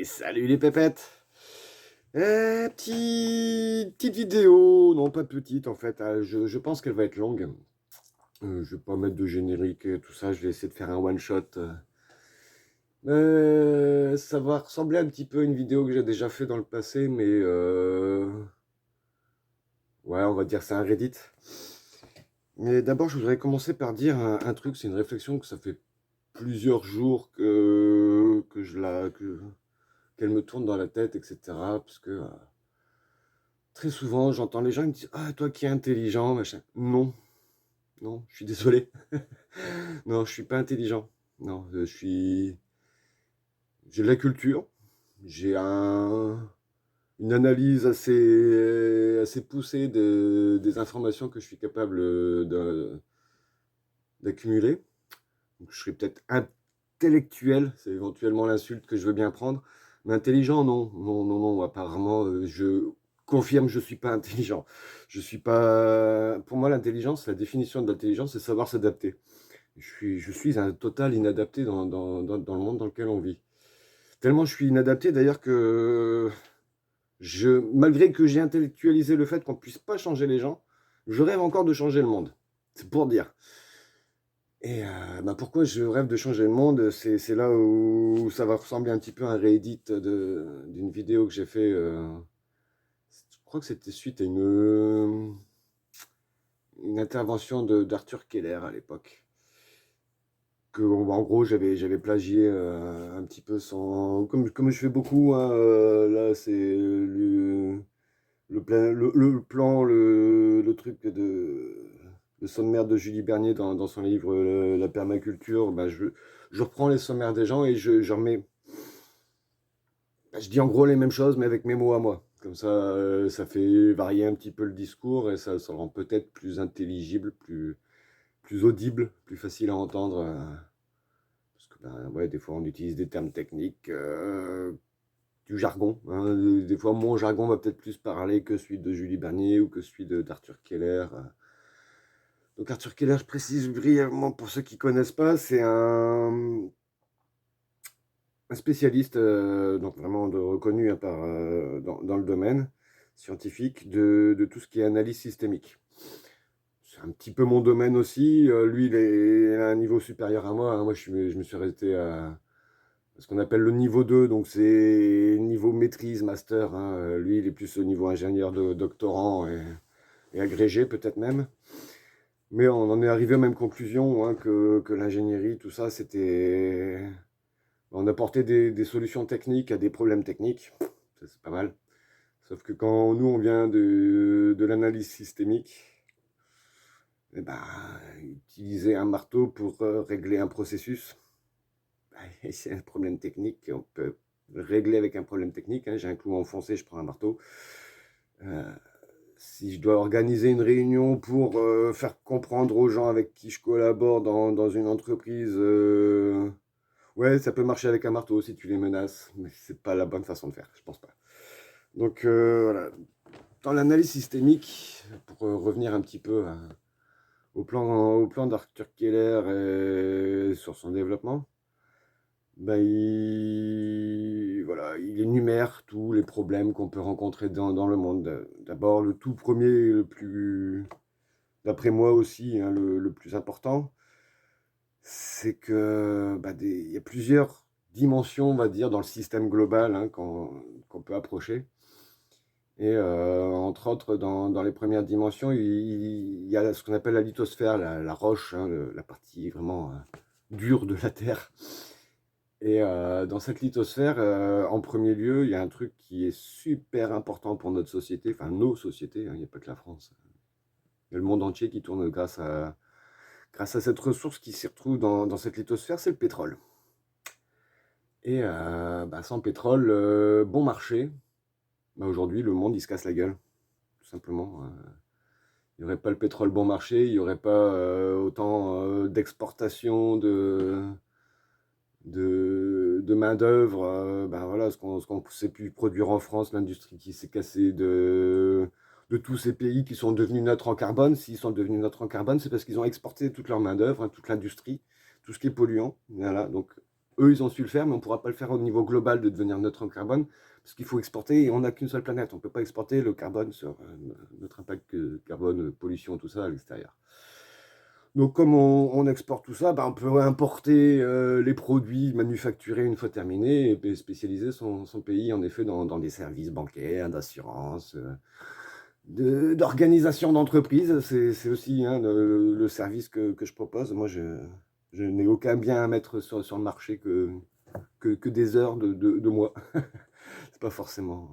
Salut les pépettes. Petite vidéo, non pas petite en fait, je pense qu'elle va être longue. Je vais pas mettre de générique et tout ça, je vais essayer de faire un one shot. Ça va ressembler un petit peu à une vidéo que j'ai déjà fait dans le passé, mais ouais, on va dire c'est un Reddit. Mais d'abord, je voudrais commencer par dire un truc, c'est une réflexion que ça fait plusieurs jours qu'elle me tourne dans la tête, etc. Parce que très souvent, j'entends les gens qui me disent: «Ah, toi qui es intelligent, machin». Non, non, je suis désolé. Non, je suis pas intelligent. Non, j'ai de la culture, j'ai une analyse assez poussée des informations que je suis capable d'accumuler. Donc, je serais peut-être intellectuel, c'est éventuellement l'insulte que je veux bien prendre, mais intelligent, non, non, non, non, apparemment, je confirme, je suis pas intelligent. Je suis pas. Pour moi, l'intelligence, la définition de l'intelligence, c'est savoir s'adapter. Je suis un total inadapté dans le monde dans lequel on vit. Tellement je suis inadapté d'ailleurs que malgré que j'ai intellectualisé le fait qu'on puisse pas changer les gens, je rêve encore de changer le monde. C'est pour dire. Et pourquoi je rêve de changer le monde, c'est là où ça va ressembler un petit peu à un réédit d'une vidéo que j'ai fait. Je crois que c'était suite à une intervention d'Arthur Keller à l'époque. En gros, j'avais plagié un petit peu comme je fais beaucoup, hein, là, c'est le truc le sommaire de Julie Bernier dans son livre La permaculture. Je reprends les sommaires des gens et je remets. Je dis en gros les mêmes choses, mais avec mes mots à moi. Comme ça fait varier un petit peu le discours et ça le rend peut-être plus intelligible, plus audible, plus facile à entendre. Parce que ouais, des fois on utilise des termes techniques, du jargon, hein. Des fois mon jargon va peut-être plus parler que celui de Julie Bernier ou que celui d'Arthur Keller. Donc Arthur Keller, je précise brièvement pour ceux qui ne connaissent pas, c'est un spécialiste, donc vraiment reconnu, hein, dans le domaine scientifique de tout ce qui est analyse systémique. C'est un petit peu mon domaine aussi. Lui, il est à un niveau supérieur à moi, hein. Moi, je me suis resté à ce qu'on appelle le niveau 2, donc c'est niveau maîtrise, master, hein. Lui, il est plus au niveau ingénieur, doctorant et agrégé peut-être même. Mais on en est arrivé aux mêmes conclusions, hein, que l'ingénierie, tout ça, c'était. On apportait des solutions techniques à des problèmes techniques. Ça, c'est pas mal. Sauf que quand nous, on vient de l'analyse systémique, eh ben, utiliser un marteau pour régler un processus, c'est un problème technique. On peut le régler avec un problème technique, hein. J'ai un clou enfoncé, je prends un marteau. Si je dois organiser une réunion pour faire comprendre aux gens avec qui je collabore dans une entreprise, ouais, ça peut marcher avec un marteau si tu les menaces, mais c'est pas la bonne façon de faire, je pense pas. Donc voilà. Dans l'analyse systémique, pour revenir un petit peu au plan d'Arthur Keller et sur son développement, voilà, il énumère tous les problèmes qu'on peut rencontrer dans le monde. D'abord, le tout premier, le plus, d'après moi aussi, hein, le plus important, c'est que il y a plusieurs dimensions, on va dire, dans le système global, hein, qu'on peut approcher. Et entre autres, dans les premières dimensions, il y a ce qu'on appelle la lithosphère, la roche, hein, la partie vraiment dure de la Terre. Et dans cette lithosphère, en premier lieu, il y a un truc qui est super important pour notre société, enfin nos sociétés, hein, il n'y a pas que la France. Il y a le monde entier qui tourne grâce à cette ressource qui s'y retrouve dans cette lithosphère, c'est le pétrole. Et sans pétrole, bon marché, aujourd'hui, le monde, il se casse la gueule, tout simplement. Il n'y aurait pas le pétrole bon marché, il n'y aurait pas autant d'exportation de main-d'œuvre. Voilà, ce qu'on ne sait plus produire en France, l'industrie qui s'est cassée de tous ces pays qui sont devenus neutres en carbone. S'ils sont devenus neutres en carbone, c'est parce qu'ils ont exporté toute leur main-d'œuvre, hein, toute l'industrie, tout ce qui est polluant. Voilà, donc eux, ils ont su le faire, mais on ne pourra pas le faire au niveau global de devenir neutre en carbone, parce qu'il faut exporter et on n'a qu'une seule planète. On ne peut pas exporter le carbone sur notre impact carbone, pollution, tout ça à l'extérieur. Donc comme on exporte tout ça, on peut importer les produits manufacturés une fois terminés et spécialiser son pays en effet dans des services bancaires, d'assurance, d'organisation d'entreprise. C'est aussi hein, le service que je propose. Moi, je n'ai aucun bien à mettre sur le marché que des heures de moi. C'est pas forcément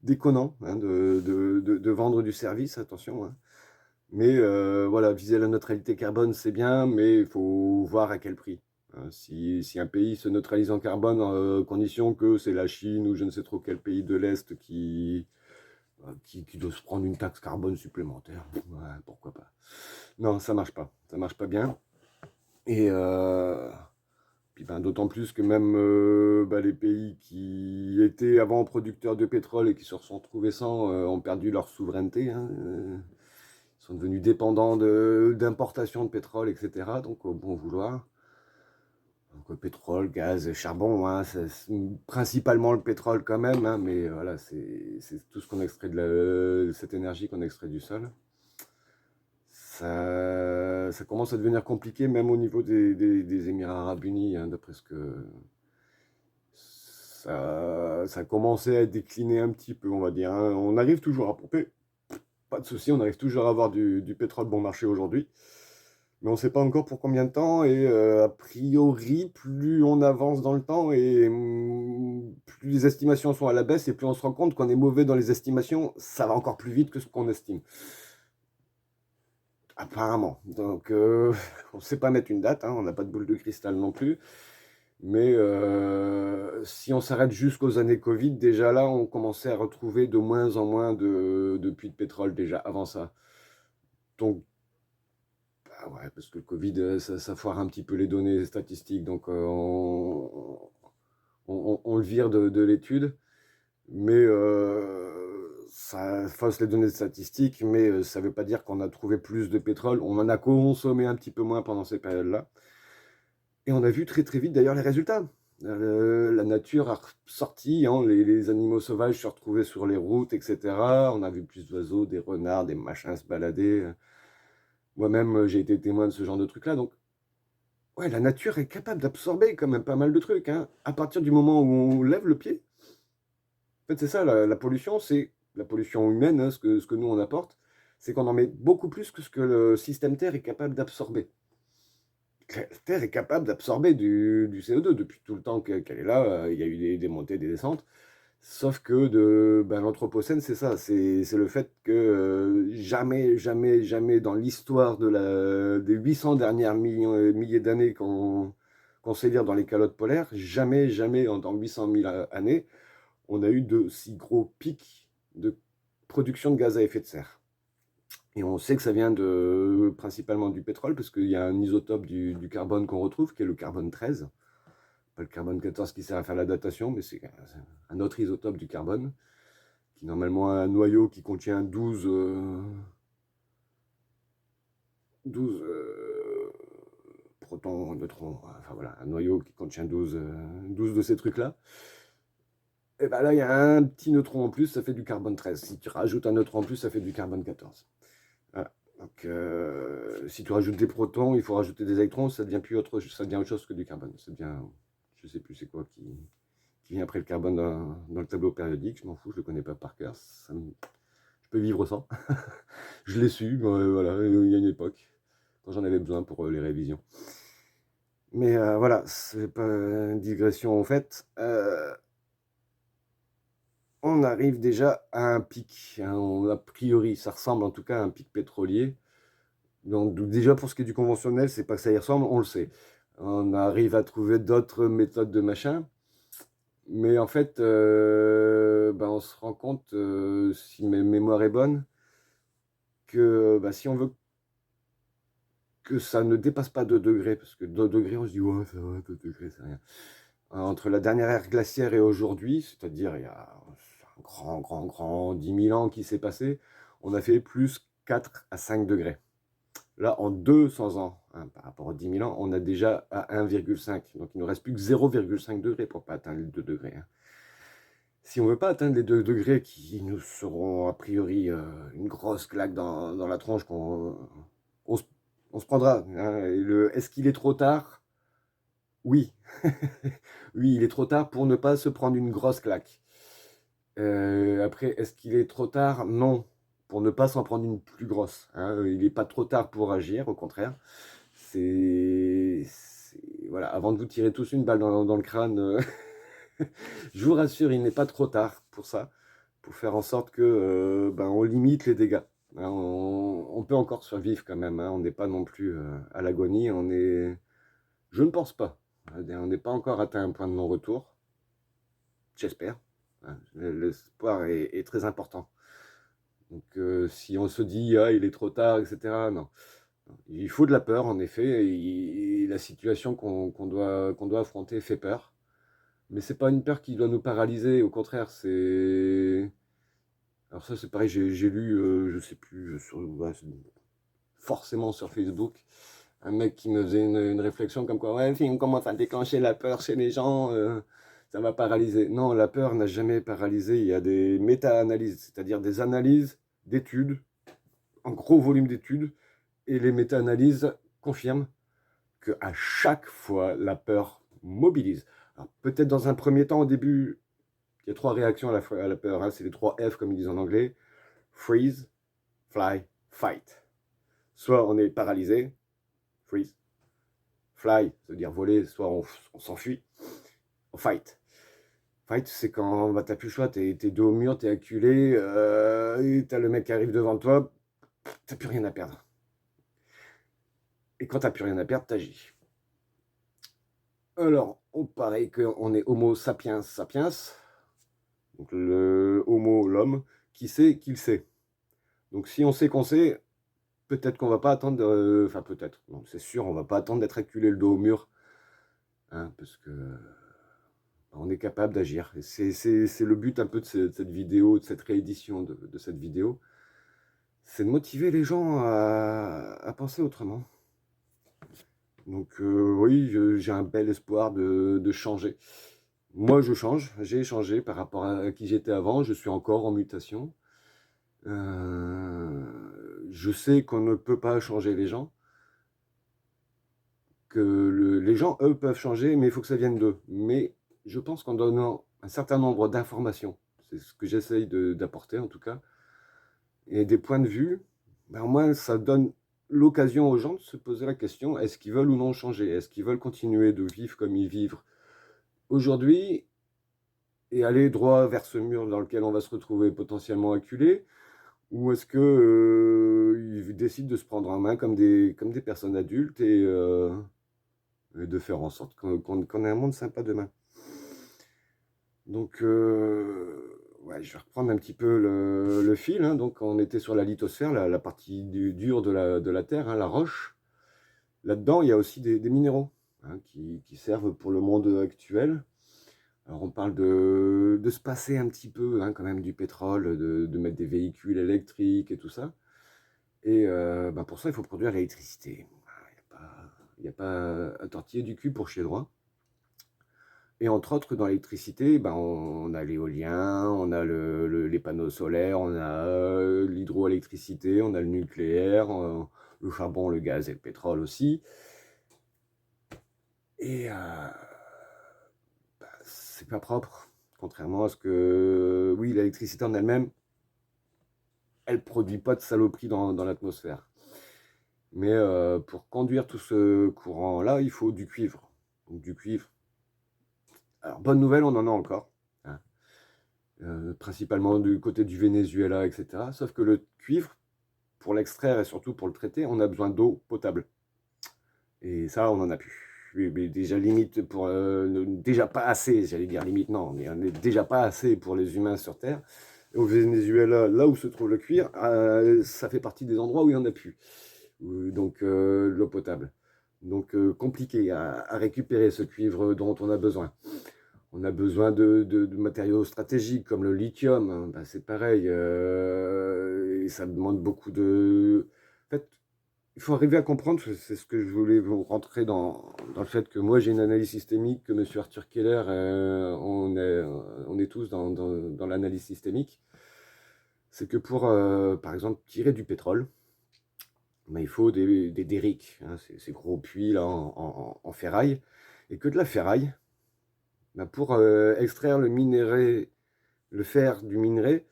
déconnant hein, de vendre du service, attention. Hein. Mais voilà, viser la neutralité carbone, c'est bien, mais il faut voir à quel prix. Hein. Si un pays se neutralise en carbone, à condition que c'est la Chine ou je ne sais trop quel pays de l'Est qui doit se prendre une taxe carbone supplémentaire, ouais, pourquoi pas. Non, ça marche pas. Ça marche pas bien. Et puis d'autant plus que même les pays qui étaient avant producteurs de pétrole et qui se sont retrouvés sans ont perdu leur souveraineté. Hein, ils sont devenus dépendants d'importation de pétrole, etc. Donc au bon vouloir. Donc pétrole, gaz, charbon, hein, c'est principalement le pétrole quand même, hein, mais voilà, c'est tout ce qu'on extrait cette énergie qu'on extrait du sol. Ça commence à devenir compliqué, même au niveau des Émirats Arabes Unis, hein, d'après ce que ça a commencé à décliner un petit peu, on va dire. Hein. On arrive toujours à pomper, pas de souci, on arrive toujours à avoir du pétrole bon marché aujourd'hui. Mais on ne sait pas encore pour combien de temps, et a priori, plus on avance dans le temps, et plus les estimations sont à la baisse, et plus on se rend compte qu'on est mauvais dans les estimations, ça va encore plus vite que ce qu'on estime. Apparemment. Donc, on ne sait pas mettre une date, hein, on n'a pas de boule de cristal non plus. Mais si on s'arrête jusqu'aux années Covid, déjà là, on commençait à retrouver de moins en moins de puits de pétrole déjà avant ça. Donc, ouais, parce que le Covid, ça foire un petit peu les données statistiques, donc on le vire de l'étude, mais ça fausse les données statistiques, mais ça ne veut pas dire qu'on a trouvé plus de pétrole, on en a consommé un petit peu moins pendant ces périodes-là, et on a vu très très vite d'ailleurs les résultats. La nature a sorti, hein, les animaux sauvages se retrouvaient sur les routes, etc. On a vu plus d'oiseaux, des renards, des machins se balader. Moi-même, j'ai été témoin de ce genre de trucs-là, donc ouais, la nature est capable d'absorber quand même pas mal de trucs, hein. À partir du moment où on lève le pied, en fait, c'est ça, la pollution, c'est la pollution humaine, hein, ce que nous on apporte, c'est qu'on en met beaucoup plus que ce que le système Terre est capable d'absorber. La Terre est capable d'absorber du CO2 depuis tout le temps qu'elle est là, il y a eu des montées, des descentes. Sauf que l'anthropocène, c'est ça, c'est le fait que jamais, jamais, jamais dans l'histoire des 800 dernières milliers d'années qu'on sait lire dans les calottes polaires, jamais, jamais dans 800 000 années, on a eu de si gros pics de production de gaz à effet de serre. Et on sait que ça vient principalement du pétrole, parce qu'il y a un isotope du carbone qu'on retrouve, qui est le carbone 13. Pas le carbone 14 qui sert à faire la datation, mais c'est un autre isotope du carbone, qui normalement a un noyau qui contient 12 protons, neutrons, enfin voilà, un noyau qui contient 12 de ces trucs-là. Et là, il y a un petit neutron en plus, ça fait du carbone 13. Si tu rajoutes un neutron en plus, ça fait du carbone 14. Voilà. Donc, si tu rajoutes des protons, il faut rajouter des électrons, ça devient autre chose que du carbone. Ça devient, je sais plus c'est quoi qui vient après le carbone dans le tableau périodique. Je m'en fous, je le connais pas par cœur. Je peux vivre sans. Je l'ai su, voilà, il y a une époque, quand j'en avais besoin pour les révisions. Mais voilà, c'est pas une digression en fait. On arrive déjà à un pic, hein, a priori, ça ressemble en tout cas à un pic pétrolier. Donc déjà pour ce qui est du conventionnel, c'est pas que ça y ressemble, on le sait. On arrive à trouver d'autres méthodes de machin, mais en fait, on se rend compte, si ma mémoire est bonne, que si on veut que ça ne dépasse pas 2 degrés, parce que 2 degrés, on se dit ouais, ça va, 2 degrés, c'est rien. Entre la dernière ère glaciaire et aujourd'hui, c'est-à-dire il y a un grand 10 000 ans qui s'est passé, on a fait plus 4 à 5 degrés. Là, en 200 ans, hein, par rapport aux 10 000 ans, on a déjà à 1,5. Donc il ne nous reste plus que 0,5 degrés pour pas atteindre les 2 degrés, hein. Si on veut pas atteindre les 2 degrés qui nous seront a priori, une grosse claque dans la tronche on se on se prendra, hein, et est-ce qu'il est trop tard? Oui. Oui, il est trop tard pour ne pas se prendre une grosse claque. Après, est-ce qu'il est trop tard? Non, pour ne pas s'en prendre une plus grosse, hein, il n'est pas trop tard pour agir, au contraire. C'est voilà, avant de vous tirer tous une balle dans le crâne, je vous rassure, il n'est pas trop tard pour ça, pour faire en sorte que, ben, on limite les dégâts, hein. On peut encore survivre quand même, hein, on n'est pas non plus, à l'agonie, je ne pense pas, on n'est pas encore atteint un point de non-retour, j'espère, hein. L'espoir est très important. Donc si on se dit: «Ah, il est trop tard» et cetera, non. Il faut de la peur en effet et la situation qu'on doit affronter fait peur. Mais c'est pas une peur qui doit nous paralyser, au contraire, c'est alors ça, c'est pareil, j'ai lu, je sais plus, sur bah, forcément sur Facebook, un mec qui me faisait une réflexion comme quoi: «Ouais, si on commence à déclencher la peur chez les gens, ça va paralyser». Non, la peur n'a jamais paralysé. Il y a des méta-analyses, c'est-à-dire des analyses d'études, en gros volume d'études, et les méta-analyses confirment qu'à chaque fois, la peur mobilise. Alors peut-être dans un premier temps, au début, il y a 3 réactions à la peur, hein, c'est les 3 F comme ils disent en anglais: freeze, fly, fight. Soit on est paralysé, freeze, fly, ça veut dire voler, soit on s'enfuit, on fight. Fight, c'est quand bah, t'as plus le choix, t'es dos au mur, t'es acculé, et t'as le mec qui arrive devant toi, t'as plus rien à perdre. Et quand t'as plus rien à perdre, t'agis. Alors, on paraît qu'on est Homo sapiens sapiens, donc le homo, l'homme, qui sait qu'il sait. Donc si on sait qu'on sait, peut-être qu'on va pas attendre, enfin peut-être, non, c'est sûr, on va pas attendre d'être acculé le dos au mur, hein, parce que on est capable d'agir. Et c'est le but un peu de cette vidéo, de cette réédition de cette vidéo, c'est de motiver les gens à penser autrement. Donc oui, j'ai un bel espoir de changer. Moi, je change, j'ai changé par rapport à qui j'étais avant, je suis encore en mutation. Je sais qu'on ne peut pas changer les gens, que les gens, eux, peuvent changer, mais il faut que ça vienne d'eux. Mais je pense qu'en donnant un certain nombre d'informations, c'est ce que j'essaye d'apporter en tout cas, et des points de vue, ben, au moins ça donne l'occasion aux gens de se poser la question, est-ce qu'ils veulent ou non changer? Est-ce qu'ils veulent continuer de vivre comme ils vivent aujourd'hui et aller droit vers ce mur dans lequel on va se retrouver potentiellement acculé? Ou est-ce que, ils décident de se prendre en main comme des personnes adultes et de faire en sorte qu'on ait un monde sympa demain? Donc ouais, je vais reprendre un petit peu le fil, hein. Donc on était sur la lithosphère, la partie dure de la Terre, hein, la roche. Là-dedans, il y a aussi des minéraux, hein, qui servent pour le monde actuel. Alors on parle de se passer un petit peu, hein, quand même du pétrole, de mettre des véhicules électriques et tout ça. Et bah, pour ça, il faut produire l'électricité. Il y a pas à tortiller du cul pour chier droit. Et entre autres, dans l'électricité, ben, on a l'éolien, on a les panneaux solaires, on a l'hydroélectricité, on a le nucléaire, le charbon, le gaz et le pétrole aussi. Et bah, c'est pas propre, contrairement à ce que... Oui, l'électricité en elle-même, elle produit pas de saloperie dans l'atmosphère. Mais pour conduire tout ce courant-là, il faut du cuivre. Donc du cuivre. Alors, bonne nouvelle, on en a encore, hein. Principalement du côté du Venezuela, etc. Sauf que le cuivre, pour l'extraire et surtout pour le traiter, on a besoin d'eau potable. Et ça, on n'en a plus. Oui, mais déjà limite pour... déjà pas assez, j'allais dire limite, non, mais on n'est déjà pas assez pour les humains sur Terre. Au Venezuela, là où se trouve le cuivre, ça fait partie des endroits où il n'y en a plus. Donc l'eau potable. Donc compliqué à récupérer ce cuivre dont on a besoin. On a besoin de matériaux stratégiques comme le lithium, hein. Ben, c'est pareil, et ça demande beaucoup de... En fait, il faut arriver à comprendre, c'est ce que je voulais vous rentrer dans le fait que moi j'ai une analyse systémique, que monsieur Arthur Keller, on est tous dans l'analyse systémique. C'est que pour, par exemple, tirer du pétrole, ben, il faut des derricks, hein, ces gros puits là en ferraille. Et que de la ferraille, ben, pour extraire le minerai, le fer du minerai,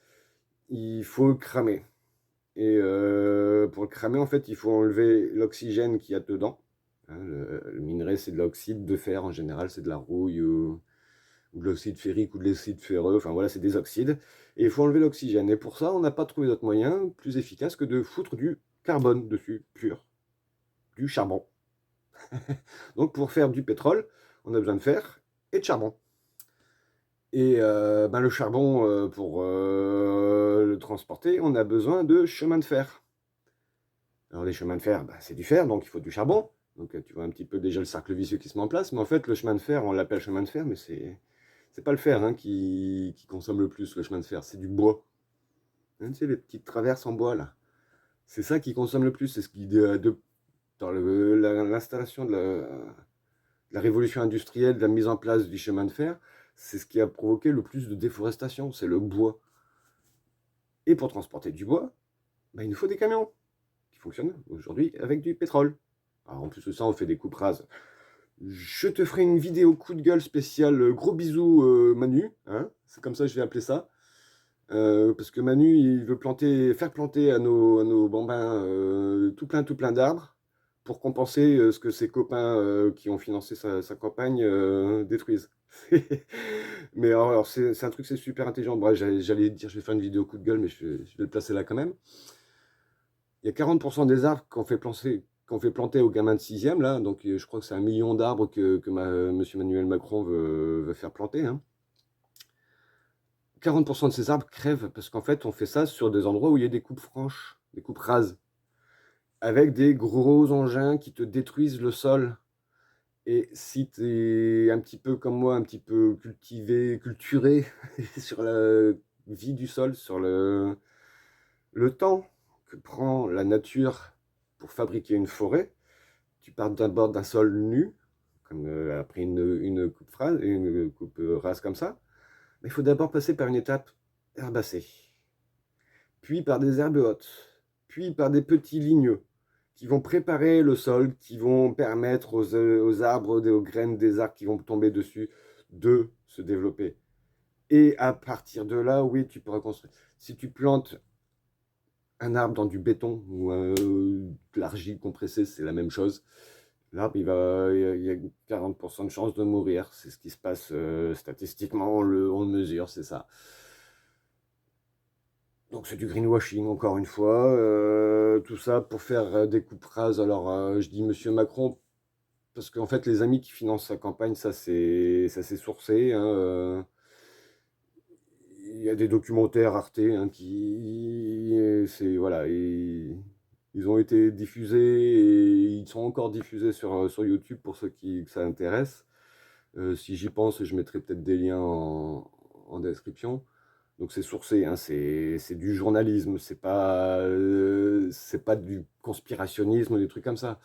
il faut le cramer. Et pour le cramer, en fait, il faut enlever l'oxygène qu'il y a dedans. Hein, le minerai, c'est de l'oxyde de fer en général, c'est de la rouille ou de l'oxyde ferrique ou de l'acide ferreux. Enfin voilà, c'est des oxydes. Et il faut enlever l'oxygène. Et pour ça, on n'a pas trouvé d'autre moyen plus efficace que de foutre du carbone dessus, pur, du charbon. Donc pour faire du pétrole, on a besoin de fer et de charbon. Et ben, le charbon, pour le transporter, on a besoin de chemin de fer. Alors les chemins de fer, bah, c'est du fer, donc il faut du charbon. Donc tu vois un petit peu déjà le cercle vicieux qui se met en place. Mais en fait, le chemin de fer, on l'appelle chemin de fer, mais c'est pas le fer hein, qui consomme le plus, le chemin de fer, c'est du bois. Hein, tu sais, les petites traverses en bois, là. C'est ça qui consomme le plus. C'est ce qui, dans l'installation de la révolution industrielle, de la mise en place du chemin de fer, c'est ce qui a provoqué le plus de déforestation, c'est le bois. Et pour transporter du bois, bah, il nous faut des camions qui fonctionnent aujourd'hui avec du pétrole. Alors en plus de ça, on fait des coupes rases. Je te ferai une vidéo coup de gueule spéciale. Gros bisous Manu, hein, c'est comme ça que je vais appeler ça. Parce que Manu, il veut faire planter à nos bambins tout plein d'arbres pour compenser ce que ses copains qui ont financé sa campagne détruisent. Mais alors c'est un truc, c'est super intelligent. Bref, j'allais dire, je vais faire une vidéo coup de gueule, mais je vais le placer là quand même. Il y a 40% des arbres qu'on fait planter aux gamins de 6e, là, donc je crois que c'est 1 million d'arbres que monsieur Emmanuel Macron veut faire planter. Hein. 40% de ces arbres crèvent parce qu'en fait, on fait ça sur des endroits où il y a des coupes franches, des coupes rases, avec des gros engins qui te détruisent le sol. Et si tu es un petit peu comme moi, un petit peu culturé sur la vie du sol, sur le temps que prend la nature pour fabriquer une forêt, tu pars d'abord d'un sol nu, comme après une coupe rase comme ça, mais il faut d'abord passer par une étape herbacée, puis par des herbes hautes, puis par des petits ligneux qui vont préparer le sol, qui vont permettre aux arbres, aux graines des arbres qui vont tomber dessus de se développer. Et à partir de là, oui, tu pourras construire. Si tu plantes un arbre dans du béton ou de l'argile compressée, c'est la même chose. L'arbre, il y a 40% de chances de mourir. C'est ce qui se passe statistiquement, on le mesure, c'est ça. Donc c'est du greenwashing, encore une fois. Tout ça pour faire des coupes rases. Alors, je dis Monsieur Macron, parce qu'en fait, les amis qui financent sa campagne, ça c'est sourcé. Hein, il y a des documentaires Arte hein, voilà, ils ont été diffusés et ils sont encore diffusés sur YouTube pour ceux que ça intéresse. Si j'y pense, je mettrai peut-être des liens en description. Donc c'est sourcé, hein, c'est du journalisme, c'est pas du conspirationnisme ou des trucs comme ça.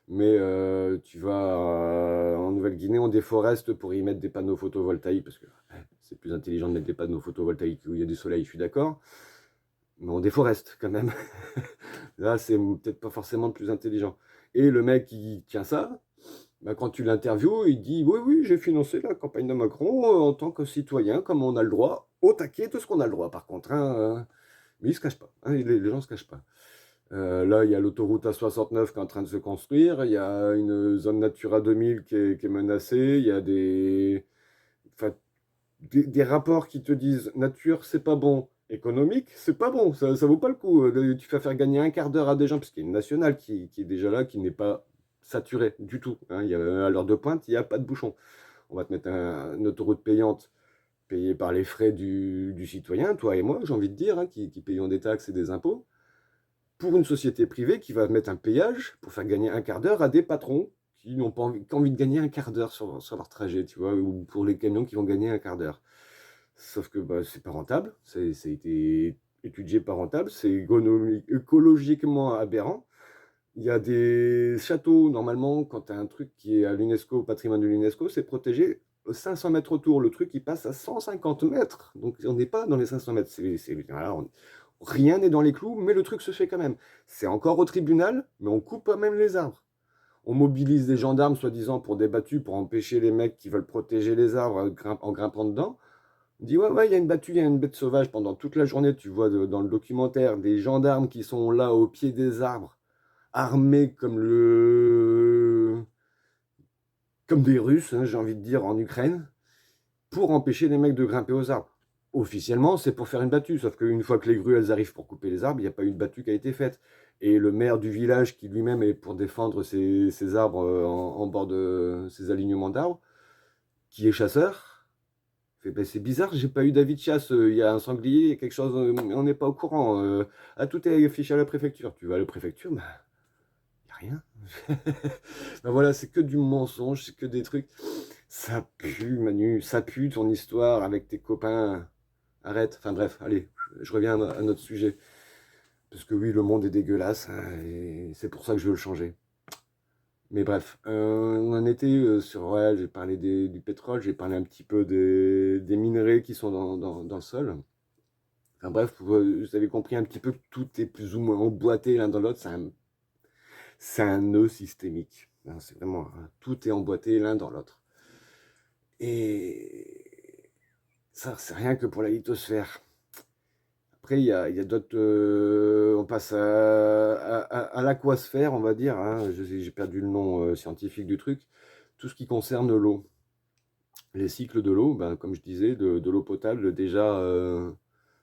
Mais tu vas en Nouvelle-Guinée, on déforeste pour y mettre des panneaux photovoltaïques, parce que c'est plus intelligent de mettre des panneaux photovoltaïques où il y a du soleil, je suis d'accord. Mais on déforeste quand même. Là, c'est peut-être pas forcément le plus intelligent. Et le mec qui tient ça, bah, quand tu l'interviews, il dit oui, oui, j'ai financé la campagne de Macron en tant que citoyen, comme on a le droit, au taquet de ce qu'on a le droit, par contre. Hein, mais il ne se cache pas. Hein, les gens ne se cachent pas. Là, il y a l'autoroute A69 qui est en train de se construire. Il y a une zone Natura 2000 qui est menacée. Il y a enfin, des rapports qui te disent nature, c'est pas bon. Économique, c'est pas bon. Ça vaut pas le coup. Tu vas faire gagner un quart d'heure à des gens, parce qu'il y a une nationale qui est déjà là, qui n'est pas saturée du tout. Hein. À l'heure de pointe, il n'y a pas de bouchon. On va te mettre une autoroute payante payée par les frais du citoyen, toi et moi, j'ai envie de dire, hein, qui payons des taxes et des impôts pour une société privée qui va mettre un péage pour faire gagner un quart d'heure à des patrons qui n'ont pas envie de gagner un quart d'heure sur leur trajet, tu vois, ou pour les camions qui vont gagner un quart d'heure. Sauf que bah, c'est pas rentable, ça a été étudié pas rentable, c'est écologiquement aberrant. Il y a des châteaux, normalement, quand tu as un truc qui est à l'UNESCO, au patrimoine de l'UNESCO, c'est protégé 500 mètres autour. Le truc, il passe à 150 mètres. Donc, on n'est pas dans les 500 mètres. Voilà, rien n'est dans les clous, mais le truc se fait quand même. C'est encore au tribunal, mais on coupe quand même les arbres. On mobilise des gendarmes, soi-disant, pour des battues, pour empêcher les mecs qui veulent protéger les arbres en grimpant dedans. On dit, ouais, ouais, il y a une battue, il y a une bête sauvage. Pendant toute la journée, tu vois dans le documentaire des gendarmes qui sont là au pied des arbres, armés comme des Russes, hein, j'ai envie de dire, en Ukraine, pour empêcher les mecs de grimper aux arbres. Officiellement, c'est pour faire une battue, sauf qu'une fois que les grues elles arrivent pour couper les arbres, il n'y a pas eu de battue qui a été faite. Et le maire du village, qui lui-même est pour défendre ses arbres en bord de ses alignements d'arbres, qui est chasseur, fait ben, c'est bizarre, j'ai pas eu d'avis de chasse, il y a un sanglier, il y a quelque chose, on n'est pas au courant. Tout est affiché à la préfecture. Tu vas à la préfecture, bah, il n'y a rien. Ben voilà, c'est que du mensonge, c'est que des trucs. Ça pue, Manu, ça pue ton histoire avec tes copains. Arrête. Enfin bref, allez, je reviens à notre sujet. Parce que oui, le monde est dégueulasse, hein, et c'est pour ça que je veux le changer. Mais bref, on en était sur, ouais, j'ai parlé du pétrole, j'ai parlé un petit peu des minerais qui sont dans le sol. Enfin bref, vous avez compris un petit peu que tout est plus ou moins emboîté l'un dans l'autre, c'est un nœud systémique. Hein, c'est vraiment, hein, tout est emboîté l'un dans l'autre. Et ça, c'est rien que pour la lithosphère. Après, il y a d'autres. On passe à l'aquasphère, on va dire. Hein. J'ai perdu le nom scientifique du truc. Tout ce qui concerne l'eau. Les cycles de l'eau, ben, comme je disais, de l'eau potable, déjà,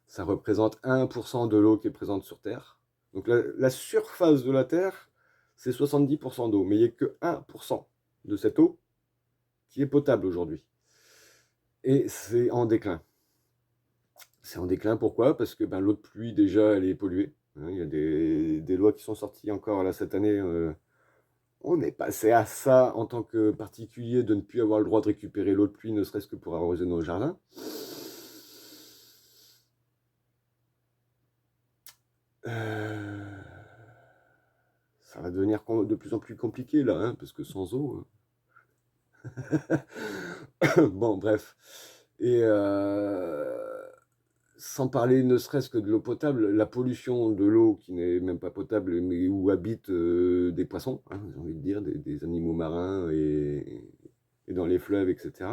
ça représente 1% de l'eau qui est présente sur Terre. Donc la surface de la Terre, c'est 70% d'eau. Mais il n'y a que 1% de cette eau qui est potable aujourd'hui. Et c'est en déclin. C'est en déclin, pourquoi? Parce que ben, l'eau de pluie, déjà, elle est polluée. Hein. Il y a des lois qui sont sorties encore là cette année. On est passé à ça en tant que particulier de ne plus avoir le droit de récupérer l'eau de pluie, ne serait-ce que pour arroser nos jardins. Euh, Ça va devenir de plus en plus compliqué là, hein, parce que sans eau. Bon, bref. Et sans parler ne serait-ce que de l'eau potable, la pollution de l'eau qui n'est même pas potable, mais où habitent des poissons, hein, j'ai envie de dire, des animaux marins et dans les fleuves, etc.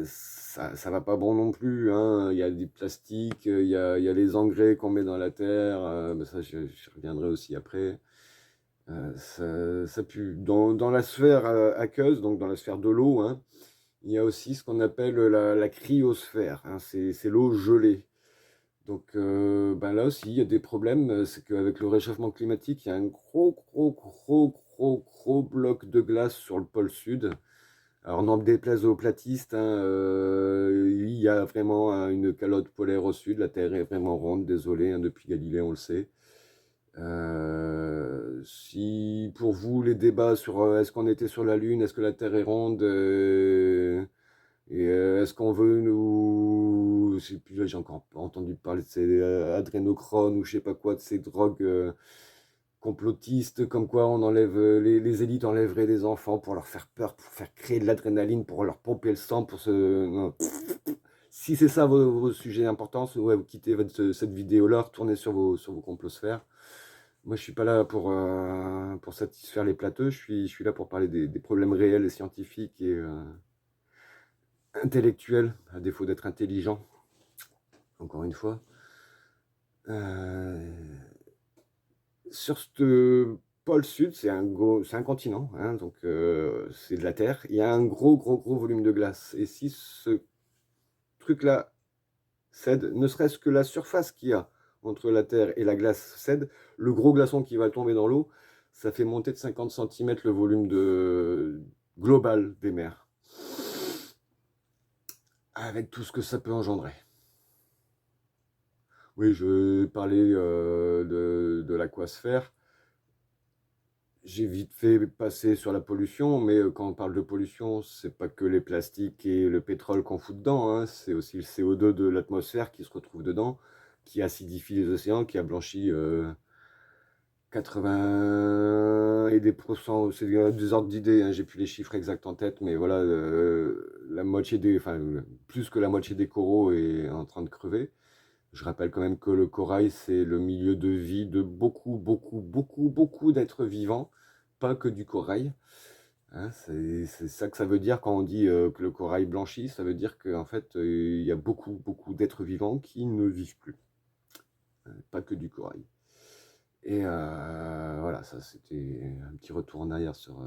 Ça va pas bon non plus, hein. Il y a des plastiques, il y a les engrais qu'on met dans la terre, ben ça je reviendrai aussi après. Ça pue. Dans la sphère aqueuse, donc dans la sphère de l'eau, hein, il y a aussi ce qu'on appelle la cryosphère, hein, c'est l'eau gelée. Donc ben là aussi, il y a des problèmes. C'est qu'avec le réchauffement climatique, il y a un gros, gros, gros, gros, gros bloc de glace sur le pôle sud. Alors, n'en déplaise aux platistes, hein, il y a vraiment une calotte polaire au sud. La Terre est vraiment ronde, désolé, hein, depuis Galilée, on le sait. Si pour vous, les débats sur est-ce qu'on était sur la Lune, est-ce que la Terre est ronde, et est-ce qu'on veut nous. Je sais plus, là, j'ai encore entendu parler de ces adrénochrones ou je sais pas quoi, de ces drogues complotistes, comme quoi on enlève, les élites enlèveraient des enfants pour leur faire peur, pour faire créer de l'adrénaline, pour leur pomper le sang, pour se. Non. Si c'est ça vos sujets d'importance, ouais, vous quittez cette vidéo-là, retournez sur vos complosphères. Moi, je suis pas là pour satisfaire les plateux, je suis là pour parler des problèmes réels et scientifiques et intellectuels, à défaut d'être intelligent, encore une fois. Euh, Sur ce pôle sud, c'est un continent, hein, donc c'est de la Terre. Il y a un gros, gros, gros volume de glace. Et si ce truc-là cède, ne serait-ce que la surface qu'il y a entre la Terre et la glace cède, le gros glaçon qui va tomber dans l'eau, ça fait monter de 50 cm le volume global des mers. Avec tout ce que ça peut engendrer. Oui, je parlais de l'aquasphère. J'ai vite fait passer sur la pollution, mais quand on parle de pollution, c'est pas que les plastiques et le pétrole qu'on fout dedans, hein, c'est aussi le CO2 de l'atmosphère qui se retrouve dedans, qui acidifie les océans, qui a blanchi 80 et des pourcents, c'est des ordres d'idées, hein, j'ai plus les chiffres exacts en tête, mais voilà, la moitié enfin, plus que la moitié des coraux est en train de crever. Je rappelle quand même que le corail, c'est le milieu de vie de beaucoup, beaucoup, beaucoup, beaucoup d'êtres vivants, pas que du corail. Hein, c'est ça que ça veut dire quand on dit que le corail blanchit, ça veut dire qu'en fait, il y a beaucoup, beaucoup d'êtres vivants qui ne vivent plus, hein, pas que du corail. Et voilà, ça c'était un petit retour en arrière sur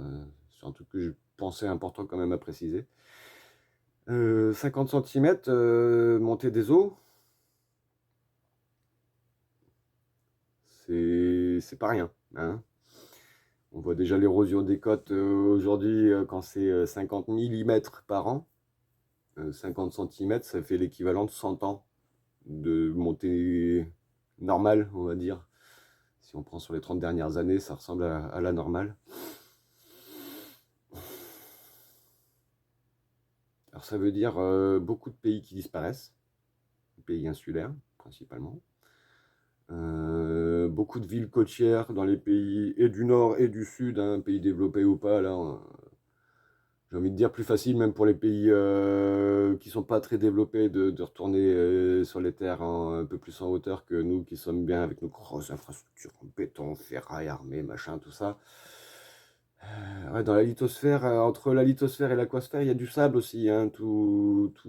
un truc que je pensais important quand même à préciser. 50 cm, montée des eaux, c'est pas rien, hein. On voit déjà l'érosion des côtes aujourd'hui quand c'est 50 millimètres par an. 50 cm, ça fait l'équivalent de 100 ans de montée normale, on va dire. Si on prend sur les 30 dernières années, ça ressemble à la normale. Alors ça veut dire beaucoup de pays qui disparaissent, pays insulaires principalement. Beaucoup de villes côtières dans les pays et du nord et du sud, hein, pays développés ou pas, là, j'ai envie de dire plus facile même pour les pays qui sont pas très développés de retourner sur les terres un peu plus en hauteur que nous qui sommes bien avec nos grosses infrastructures en béton, ferraille, armée, machin, tout ça. Ouais, dans la lithosphère, entre la lithosphère et l'aquasphère, il y a du sable aussi, hein, toutes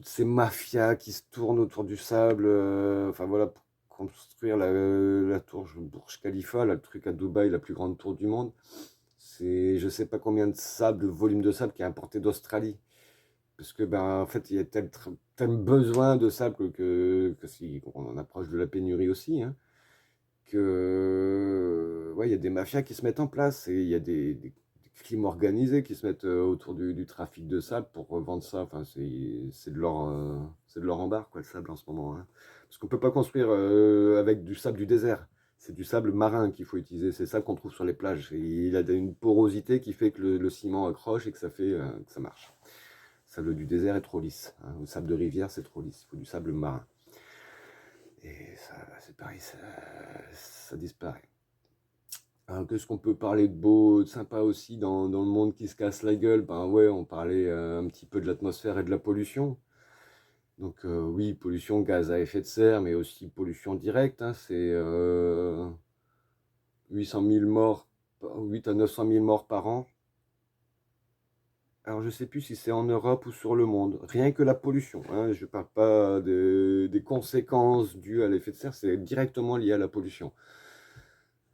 ces mafias qui se tournent autour du sable. Enfin voilà, pour construire la tour Burj Khalifa, là, le truc à Dubaï, la plus grande tour du monde. C'est je sais pas combien de sable, de volume de sable qui est importé d'Australie. Parce que ben en fait il y a tel besoin de sable que si on en approche de la pénurie aussi, hein, que ouais, il y a des mafias qui se mettent en place et il y a des crimes organisés qui se mettent autour du trafic de sable pour revendre ça. Enfin, c'est de l'or en barre, quoi, le sable en ce moment, hein. Parce qu'on peut pas construire avec du sable du désert. C'est du sable marin qu'il faut utiliser. C'est ça qu'on trouve sur les plages. Et il a une porosité qui fait que le ciment accroche et que ça fait que ça marche. Le sable du désert est trop lisse, hein. Le sable de rivière, c'est trop lisse. Il faut du sable marin. Et ça, c'est pareil, ça disparaît. Alors, qu'est-ce qu'on peut parler de beau, de sympa aussi dans le monde qui se casse la gueule? Ben ouais, on parlait un petit peu de l'atmosphère et de la pollution. Donc oui, pollution, gaz à effet de serre, mais aussi pollution directe, hein, c'est 800 000 morts, 8 à 900 000 morts par an. Alors je sais plus si c'est en Europe ou sur le monde. Rien que la pollution, hein, je ne parle pas des conséquences dues à l'effet de serre, c'est directement lié à la pollution.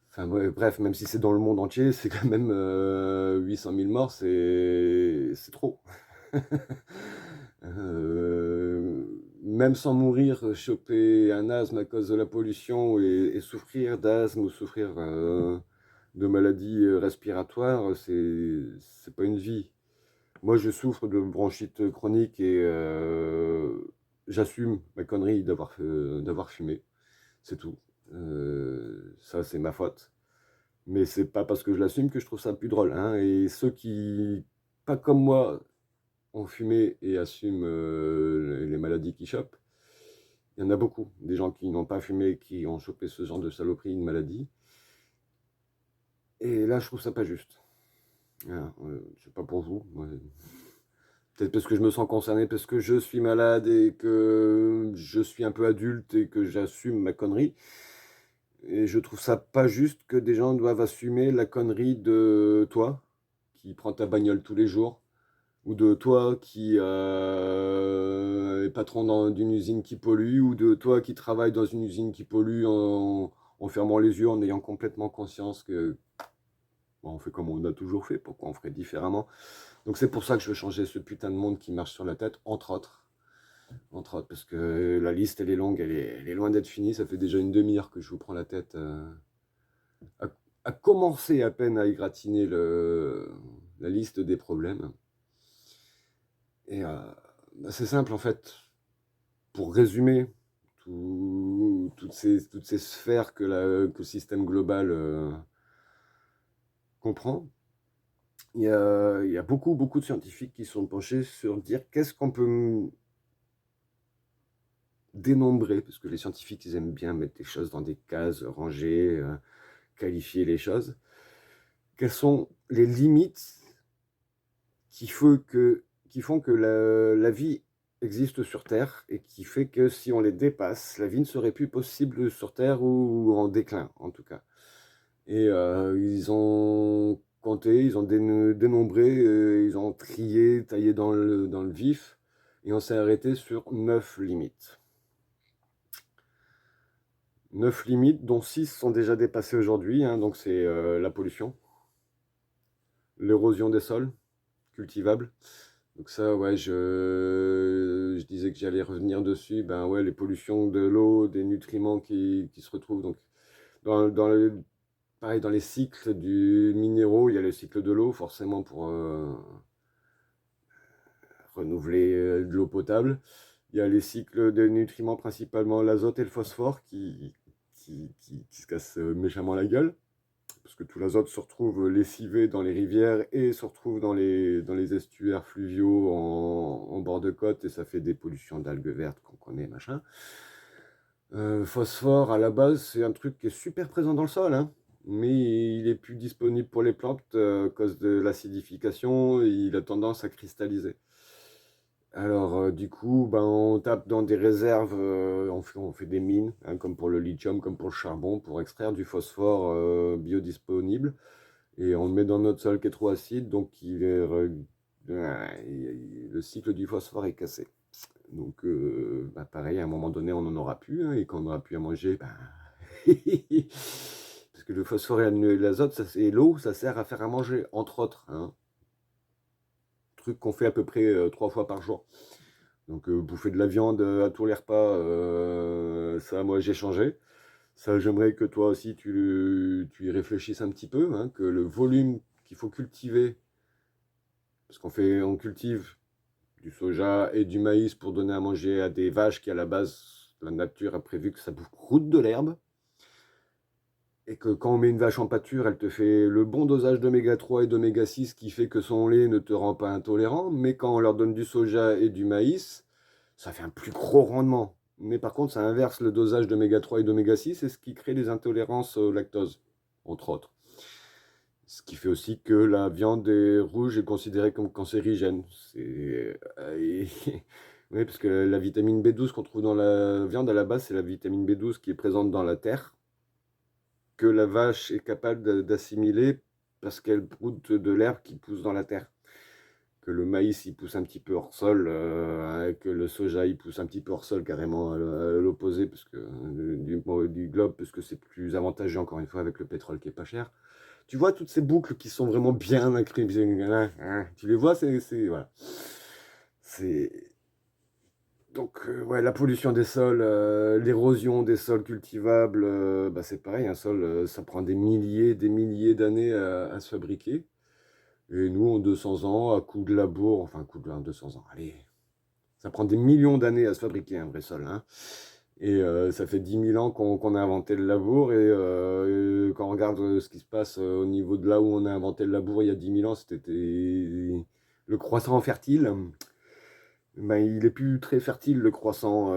Enfin, ouais, bref, même si c'est dans le monde entier, c'est quand même 800 000 morts, c'est trop. Même sans mourir, choper un asthme à cause de la pollution et souffrir d'asthme ou souffrir de maladies respiratoires, c'est pas une vie. Moi, je souffre de bronchite chronique et j'assume ma connerie d'avoir fumé. C'est tout. Ça, c'est ma faute. Mais c'est pas parce que je l'assume que je trouve ça plus drôle, hein. Et ceux qui, pas comme moi, ont fumé et assument les maladies qu'ils chopent, il y en a beaucoup. Des gens qui n'ont pas fumé, qui ont chopé ce genre de saloperie, une maladie. Et là, je trouve ça pas juste. Voilà, je sais pas pour vous. Peut-être parce que je me sens concerné, parce que je suis malade et que je suis un peu adulte et que j'assume ma connerie. Et je trouve ça pas juste que des gens doivent assumer la connerie de toi, qui prends ta bagnole tous les jours, ou de toi qui est patron d'une usine qui pollue, ou de toi qui travaille dans une usine qui pollue en fermant les yeux, en ayant complètement conscience que bon, on fait comme on a toujours fait, pourquoi on ferait différemment. Donc c'est pour ça que je veux changer ce putain de monde qui marche sur la tête, entre autres. Entre autres, parce que la liste, elle est longue, elle est loin d'être finie. Ça fait déjà une demi-heure que je vous prends la tête à, à commencer à peine à égratigner la liste des problèmes. Et bah, c'est simple, en fait. Pour résumer toutes ces sphères que le système global comprend, il y a beaucoup, beaucoup de scientifiques qui sont penchés sur dire qu'est-ce qu'on peut dénombrer, parce que les scientifiques, ils aiment bien mettre des choses dans des cases, ranger, qualifier les choses. Quelles sont les limites qui font que la vie existe sur Terre et qui fait que si on les dépasse, la vie ne serait plus possible sur Terre ou en déclin, en tout cas. Et ils ont compté, ils ont dénombré, ils ont trié, taillé dans le vif, et on s'est arrêté sur 9 limites. 9 limites, dont 6 sont déjà dépassées aujourd'hui, hein, donc c'est la pollution, l'érosion des sols cultivables. Donc ça, ouais, je disais que j'allais revenir dessus. Ben ouais, les pollutions de l'eau, des nutriments qui se retrouvent. Donc pareil, dans les cycles du minéraux, il y a le cycle de l'eau, forcément pour renouveler de l'eau potable. Il y a les cycles de nutriments, principalement l'azote et le phosphore, qui se cassent méchamment la gueule. Parce que tout l'azote se retrouve lessivé dans les rivières et se retrouve dans les estuaires fluviaux en bord de côte, et ça fait des pollutions d'algues vertes qu'on connaît, machin. Phosphore, à la base, c'est un truc qui est super présent dans le sol, hein, mais il est plus disponible pour les plantes à cause de l'acidification, et il a tendance à cristalliser. Alors, du coup, ben, on tape dans des réserves, on fait des mines, hein, comme pour le lithium, comme pour le charbon, pour extraire du phosphore biodisponible. Et on le met dans notre sol qui est trop acide, donc le cycle du phosphore est cassé. Donc, bah, pareil, à un moment donné, on n'en aura plus, hein, et quand on n'aura plus à manger, ben... parce que le phosphore et l'azote, et l'eau, ça sert à faire à manger, entre autres, hein. Truc qu'on fait à peu près 3 fois par jour. Donc, bouffer de la viande à tous les repas, ça, moi, j'ai changé. Ça, j'aimerais que toi aussi, tu y réfléchisses un petit peu, hein, que le volume qu'il faut cultiver, parce on cultive du soja et du maïs pour donner à manger à des vaches qui, à la base, la nature a prévu que ça bouffe de l'herbe, et que quand on met une vache en pâture, elle te fait le bon dosage d'oméga 3 et d'oméga 6 qui fait que son lait ne te rend pas intolérant, mais quand on leur donne du soja et du maïs, ça fait un plus gros rendement. Mais par contre, ça inverse le dosage d'oméga 3 et d'oméga 6, et ce qui crée des intolérances au lactose, entre autres. Ce qui fait aussi que la viande rouge est considérée comme cancérigène. Oui, parce que la vitamine B12 qu'on trouve dans la viande, à la base, c'est la vitamine B12 qui est présente dans la terre, que la vache est capable d'assimiler parce qu'elle broute de l'herbe qui pousse dans la terre. Que le maïs, il pousse un petit peu hors sol, que le soja, il pousse un petit peu hors sol, carrément à l'opposé parce que, du globe, parce que c'est plus avantageux, encore une fois, avec le pétrole qui est pas cher. Tu vois toutes ces boucles qui sont vraiment bien inclinées, tu les vois, voilà. C'est donc ouais, la pollution des sols, l'érosion des sols cultivables, bah, c'est pareil, un sol, ça prend des milliers d'années à se fabriquer. Et nous, en 200 ans, à coup de labour, enfin, coup de 200 ans, allez, ça prend des millions d'années à se fabriquer un vrai sol, hein. Et ça fait 10 000 ans qu'on a inventé le labour. Et quand on regarde ce qui se passe au niveau de là où on a inventé le labour il y a 10 000 ans, c'était le croissant fertile. Ben, il est plus très fertile, le croissant.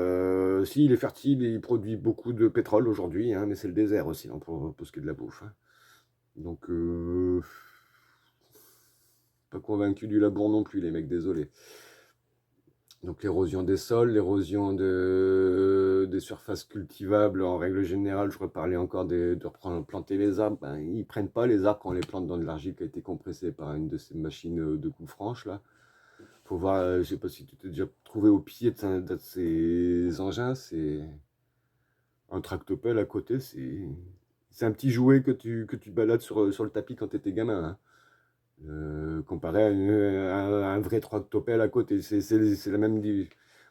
Si, il est fertile et il produit beaucoup de pétrole aujourd'hui, hein, mais c'est le désert aussi, hein, pour ce qui est de la bouffe, hein. Donc, pas convaincu du labour non plus, les mecs, désolé. Donc l'érosion des sols, l'érosion des surfaces cultivables, en règle générale, je reparlais encore de reprendre planter les arbres. Ben, ils prennent pas les arbres quand on les plante dans de l'argile qui a été compressée par une de ces machines de coupe franche là. Faut voir, je sais pas si tu t'es déjà trouvé au pied de ces engins, c'est un tractopelle à côté, c'est un petit jouet que tu balades sur le tapis quand tu étais gamin, hein. Comparé à un vrai tractopelle à côté. C'est la même.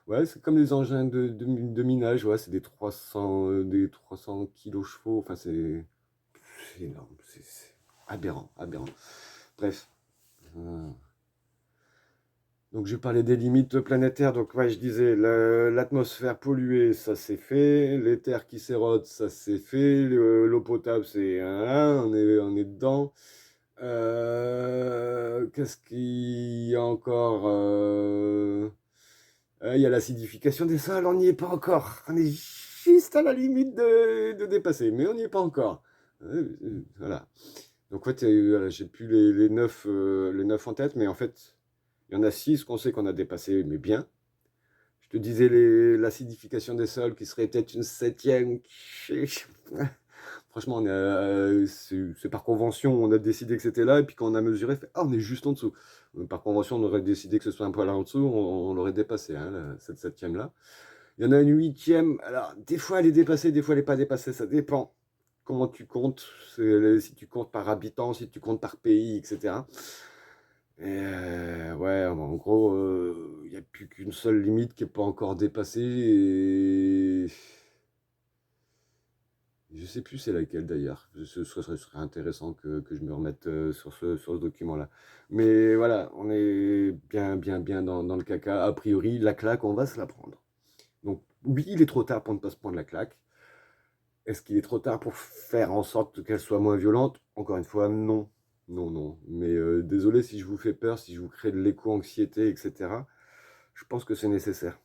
Ouais, c'est comme les engins de minage, ouais, c'est des 300 kilos chevaux. Enfin, c'est énorme. C'est aberrant, aberrant. Bref. Euh, donc, je parlais des limites planétaires. Donc, ouais, je disais, l'atmosphère polluée, ça c'est fait. Les terres qui s'érodent, ça c'est fait. L'eau potable, on est dedans. Qu'est-ce qu'il y a encore Il y a l'acidification des sols, on n'y est pas encore. On est juste à la limite de dépasser, mais on n'y est pas encore. Voilà. Donc, en fait, voilà, j'ai plus les 9 en tête, mais en fait, il y en a 6 qu'on sait qu'on a dépassé, mais bien. Je te disais l'acidification des sols qui serait peut-être une septième. Franchement, c'est par convention, on a décidé que c'était là, et puis quand on a mesuré, on est juste en dessous. Par convention, on aurait décidé que ce soit un poil en dessous, on l'aurait dépassé, hein, cette septième-là. Il y en a une huitième, alors des fois elle est dépassée, des fois elle n'est pas dépassée, ça dépend comment tu comptes, si tu comptes par habitant, si tu comptes par pays, etc. Et ouais, en gros, il n'y a plus qu'une seule limite qui n'est pas encore dépassée, et je sais plus c'est laquelle d'ailleurs. Ce serait intéressant que je me remette sur ce document-là. Mais voilà, on est bien, bien, bien dans le caca. A priori, la claque, on va se la prendre. Donc oui, il est trop tard pour ne pas se prendre la claque. Est-ce qu'il est trop tard pour faire en sorte qu'elle soit moins violente? Encore une fois, non. Non, non. Mais désolé si je vous fais peur, si je vous crée de l'éco-anxiété, etc. Je pense que c'est nécessaire.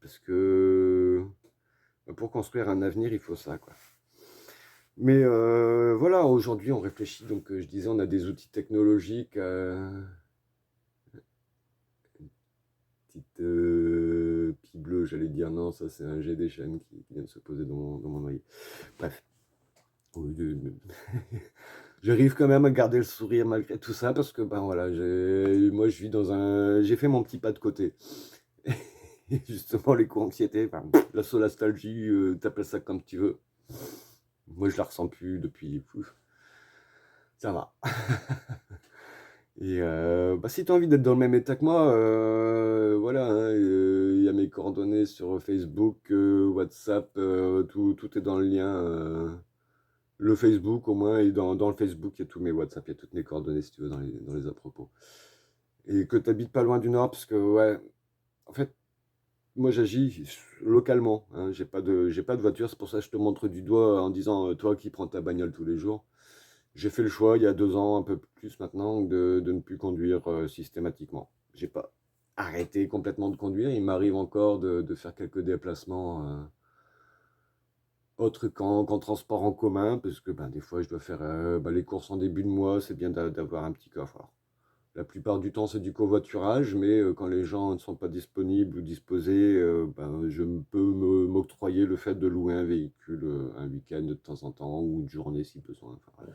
Parce que pour construire un avenir, il faut ça, quoi. Mais voilà, aujourd'hui, on réfléchit. Donc, je disais, on a des outils technologiques. Petite pie bleue, j'allais dire non, ça c'est un jet des chaînes qui vient de se poser dans mon oreiller. Bref. Oui, j'arrive quand même à garder le sourire malgré tout ça parce que ben voilà, moi je vis j'ai fait mon petit pas de côté. Et justement l'éco-anxiété, enfin, la solastalgie, t'appelles ça comme tu veux. Moi je la ressens plus depuis. Ça va. Et bah, si tu as envie d'être dans le même état que moi, voilà, hein, il y a mes coordonnées sur Facebook, WhatsApp, tout est dans le lien. Le Facebook au moins, et dans le Facebook, il y a tous mes WhatsApp, il y a toutes mes coordonnées si tu veux dans les à propos. Et que tu habites pas loin du Nord, parce que ouais, en fait, moi j'agis localement, hein, j'ai pas de voiture, c'est pour ça que je te montre du doigt en disant, toi qui prends ta bagnole tous les jours. J'ai fait le choix il y a 2 ans, un peu plus maintenant, de ne plus conduire systématiquement. J'ai pas arrêté complètement de conduire. Il m'arrive encore de faire quelques déplacements autres qu'en transport en commun, parce que ben, des fois je dois faire les courses en début de mois, c'est bien d'avoir un petit coffre. Alors, la plupart du temps c'est du covoiturage, mais quand les gens ne sont pas disponibles ou disposés, ben, je peux m'octroyer le fait de louer un véhicule un week-end de temps en temps, ou une journée si besoin. Enfin, voilà.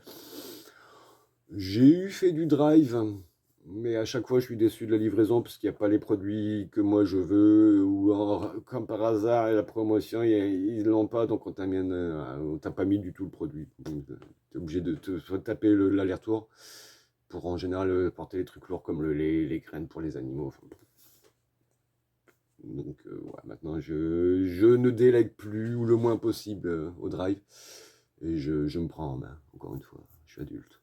J'ai fait du drive, mais à chaque fois je suis déçu de la livraison parce qu'il n'y a pas les produits que moi je veux, ou comme par hasard, la promotion, ils ne l'ont pas, donc on t'a pas mis du tout le produit. Tu es obligé de te taper l'aller-retour pour en général porter les trucs lourds comme le lait, les graines pour les animaux. Enfin, donc ouais, maintenant je ne délègue plus ou le moins possible au drive, et je me prends en main, encore une fois, je suis adulte.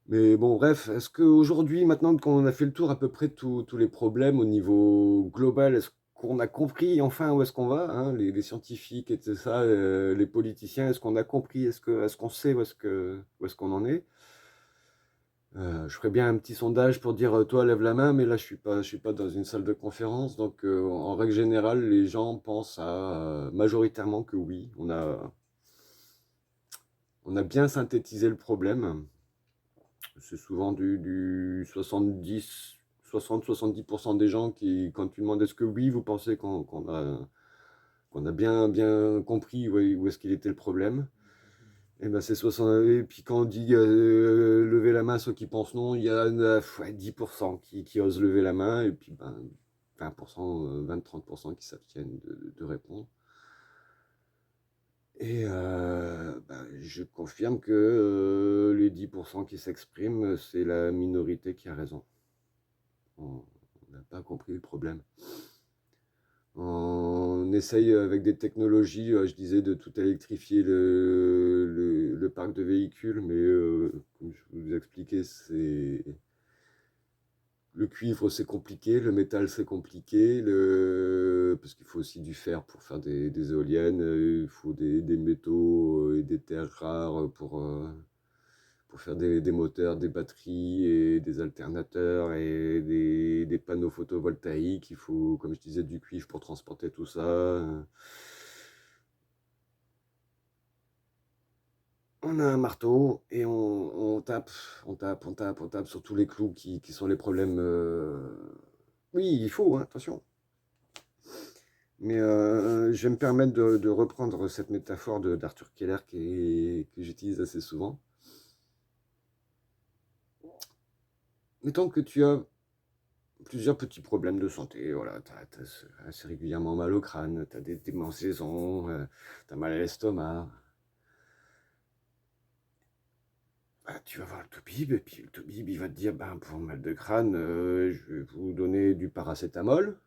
Mais bon, bref, est-ce qu'aujourd'hui, maintenant qu'on a fait le tour à peu près de tous les problèmes au niveau global, est-ce qu'on a compris enfin où est-ce qu'on va, hein, les scientifiques et tout ça, les politiciens, est-ce qu'on a compris, est-ce qu'on sait où est-ce qu'on en est? Je ferais bien un petit sondage pour dire, toi, lève la main, mais là, je suis pas dans une salle de conférence, donc en règle générale, les gens pensent majoritairement que oui, on a bien synthétisé le problème. C'est souvent du 60-70% des gens qui, quand tu demandes est-ce que oui, vous pensez qu'on a bien, bien compris où est-ce qu'il était le problème. Et ben c'est 60. Et puis quand on dit lever la main, ceux qui pensent non, il y a 10% qui osent lever la main, et puis ben, 20%, 20-30% qui s'abstiennent de répondre. Et je confirme que les 10% qui s'expriment, c'est la minorité qui a raison. On n'a pas compris le problème. On essaye avec des technologies, je disais, de tout électrifier le parc de véhicules, mais comme je vous expliquais, le cuivre c'est compliqué, le métal c'est compliqué, parce qu'il faut aussi du fer pour faire des éoliennes, il faut des métaux et des terres rares pour pour faire des moteurs, des batteries et des alternateurs et des panneaux photovoltaïques. Il faut, comme je disais, du cuivre pour transporter tout ça. On a un marteau et on tape, on tape sur tous les clous qui sont les problèmes. Oui, il faut, hein, attention. Mais je vais me permettre de reprendre cette métaphore d'Arthur Keller que j'utilise assez souvent. Mettons que tu as plusieurs petits problèmes de santé, voilà, tu as assez régulièrement mal au crâne, tu as des démangeaisons, tu as mal à l'estomac. Bah, tu vas voir le toubib, et puis le toubib, il va te dire, ben, pour le mal de crâne, je vais vous donner du paracétamol.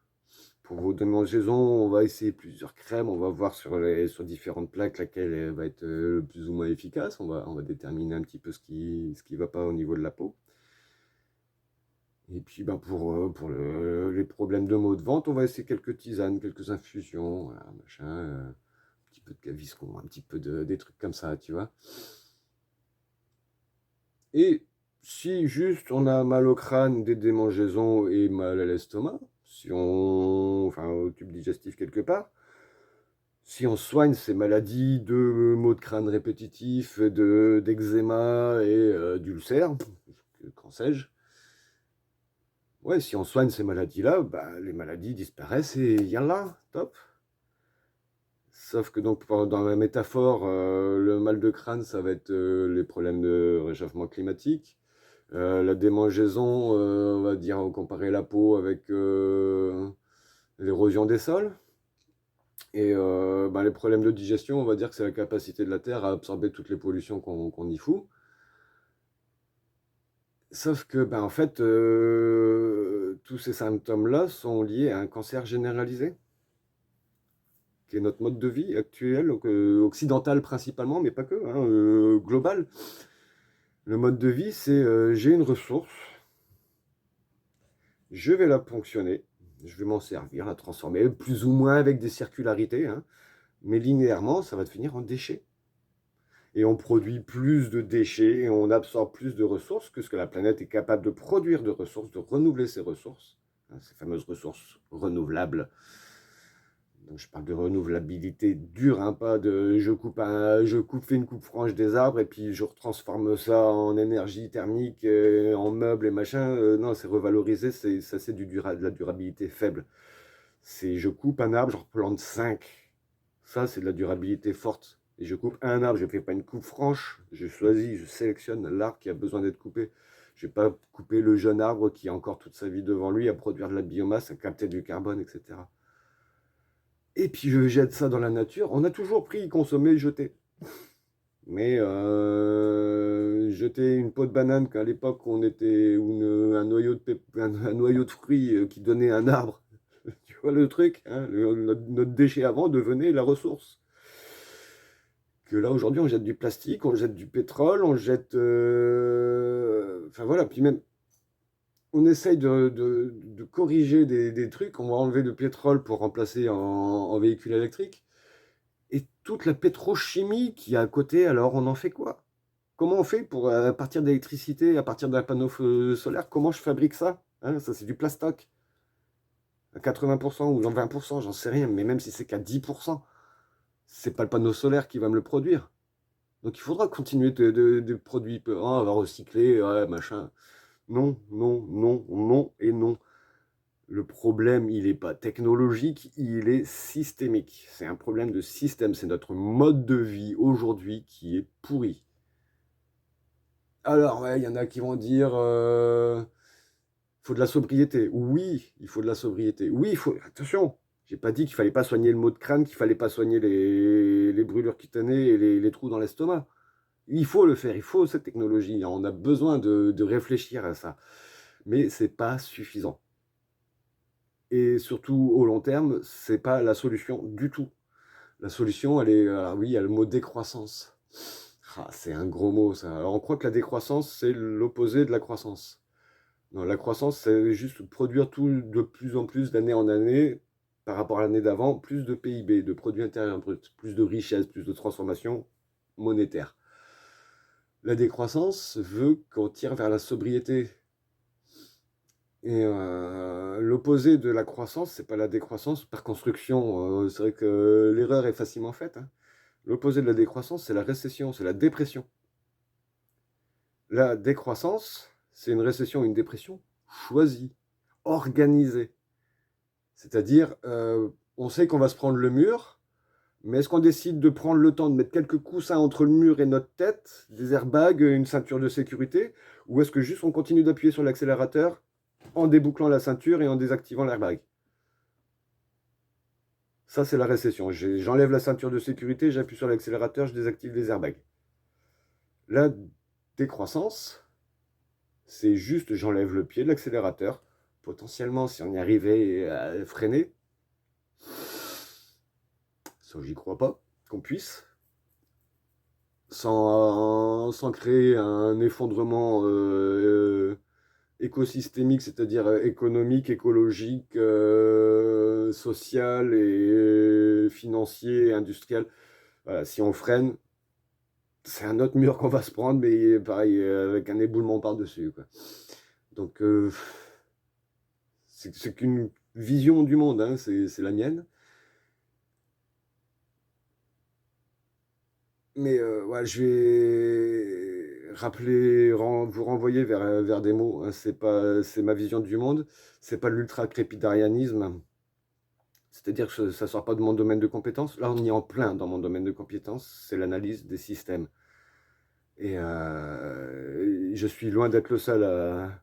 Pour vos démangeaisons, on va essayer plusieurs crèmes, on va voir sur différentes plaques laquelle va être le plus ou moins efficace. On va déterminer un petit peu ce qui va pas au niveau de la peau. Et puis ben, pour les problèmes de maux de ventre, on va essayer quelques tisanes, quelques infusions, voilà, machin, un petit peu de gaviscon, un petit peu des trucs comme ça, tu vois. Et si juste on a mal au crâne, des démangeaisons et mal à l'estomac, si on, enfin au tube digestif quelque part, si on soigne ces maladies de maux de crâne répétitifs, d'eczéma et d'ulcères, qu'en sais-je, ouais, si on soigne ces maladies-là, bah, les maladies disparaissent et yallah, top. Sauf que donc dans la métaphore, le mal de crâne, ça va être les problèmes de réchauffement climatique. La démangeaison, on va dire, on comparer la peau avec l'érosion des sols. Et ben, les problèmes de digestion, on va dire que c'est la capacité de la Terre à absorber toutes les pollutions qu'on y fout. Sauf que, ben, en fait, tous ces symptômes-là sont liés à un cancer généralisé, qui est notre mode de vie actuel, occidental principalement, mais pas que, hein, global. Le mode de vie, c'est j'ai une ressource, je vais la ponctionner, je vais m'en servir, la transformer, plus ou moins avec des circularités, hein, mais linéairement, ça va devenir en déchet. Et on produit plus de déchets et on absorbe plus de ressources que ce que la planète est capable de produire de ressources, de renouveler ses ressources, hein, ces fameuses ressources renouvelables. Donc je parle de renouvelabilité dure, hein, pas de fais une coupe franche des arbres et puis je retransforme ça en énergie thermique, en meubles et machin. Non, c'est revalorisé, c'est de la durabilité faible. C'est je coupe un arbre, je replante 5. Ça, c'est de la durabilité forte. Et je coupe un arbre, je ne fais pas une coupe franche, je choisis, je sélectionne l'arbre qui a besoin d'être coupé. Je ne vais pas couper le jeune arbre qui a encore toute sa vie devant lui à produire de la biomasse, à capter du carbone, etc. Et puis je jette ça dans la nature. On a toujours pris, consommé, jeté. Mais jeter une peau de banane qu'à l'époque on était, ou un noyau de fruits qui donnait un arbre, tu vois le truc, hein, notre déchet avant devenait la ressource. Que là aujourd'hui on jette du plastique, on jette du pétrole, on jette... Enfin voilà, puis même on essaye de corriger des trucs, on va enlever le pétrole pour remplacer en véhicule électrique. Et toute la pétrochimie qui est à côté, alors on en fait quoi? Comment on fait pour, à partir d'électricité, à partir d'un panneau solaire, comment je fabrique ça? Hein, ça c'est du plastoc. À 80% ou 20%, j'en sais rien, mais même si c'est qu'à 10%, c'est pas le panneau solaire qui va me le produire. Donc il faudra continuer de produire, oh, on va recycler, ouais, machin. Non, non, non, non et non. Le problème, il n'est pas technologique, il est systémique. C'est un problème de système, c'est notre mode de vie aujourd'hui qui est pourri. Alors, ouais, il y en a qui vont dire, faut de la sobriété. Oui, il faut de la sobriété. Oui, il faut... Attention, j'ai pas dit qu'il fallait pas soigner le maux de crâne, qu'il fallait pas soigner les brûlures cutanées et les trous dans l'estomac. Il faut le faire, il faut cette technologie. On a besoin de réfléchir à ça. Mais c'est pas suffisant. Et surtout, au long terme, c'est pas la solution du tout. La solution, elle est, oui, il y a le mot décroissance. Ah, c'est un gros mot, ça. Alors, on croit que la décroissance, c'est l'opposé de la croissance. Non, la croissance, c'est juste produire tout de plus en plus d'année en année, par rapport à l'année d'avant, plus de PIB, de produits intérieurs bruts, plus de richesse, plus de transformation monétaire. La décroissance veut qu'on tire vers la sobriété. Et l'opposé de la croissance, c'est pas la décroissance par construction. C'est vrai que l'erreur est facilement faite, hein. L'opposé de la décroissance, c'est la récession, c'est la dépression. La décroissance, c'est une récession, une dépression choisie, organisée. C'est-à-dire, on sait qu'on va se prendre le mur, mais est-ce qu'on décide de prendre le temps de mettre quelques coussins entre le mur et notre tête, des airbags, une ceinture de sécurité, ou est-ce que juste on continue d'appuyer sur l'accélérateur en débouclant la ceinture et en désactivant l'airbag? Ça, c'est la récession. J'enlève la ceinture de sécurité, j'appuie sur l'accélérateur, je désactive les airbags. La décroissance, c'est juste j'enlève le pied de l'accélérateur. Potentiellement, si on y arrivait à freiner, ça j'y crois pas qu'on puisse, sans créer un effondrement écosystémique, c'est-à-dire économique, écologique, social et financier, industriel. Voilà, si on freine, c'est un autre mur qu'on va se prendre, mais pareil, avec un éboulement par-dessus, quoi. Donc, c'est qu'une vision du monde, hein, c'est la mienne. Mais ouais, je vais vous renvoyer vers des mots, hein. C'est ma vision du monde. C'est pas de l'ultra-crépidarianisme. C'est-à-dire que ça sort pas de mon domaine de compétences. Là, on y est en plein dans mon domaine de compétences. C'est l'analyse des systèmes. Et je suis loin d'être le seul à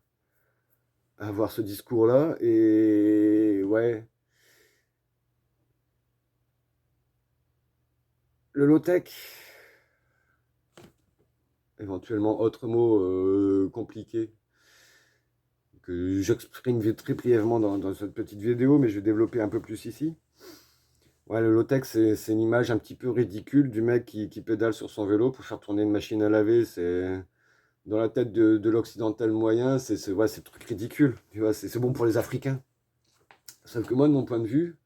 avoir ce discours-là. Et ouais, le low-tech, éventuellement autre mot compliqué, que j'exprime très brièvement dans cette petite vidéo, mais je vais développer un peu plus ici. Ouais, le low-tech, c'est une image un petit peu ridicule du mec qui pédale sur son vélo pour faire tourner une machine à laver. C'est dans la tête de l'occidental moyen, ouais, c'est le truc ridicule. Tu vois, c'est bon pour les Africains. Sauf que moi, de mon point de vue,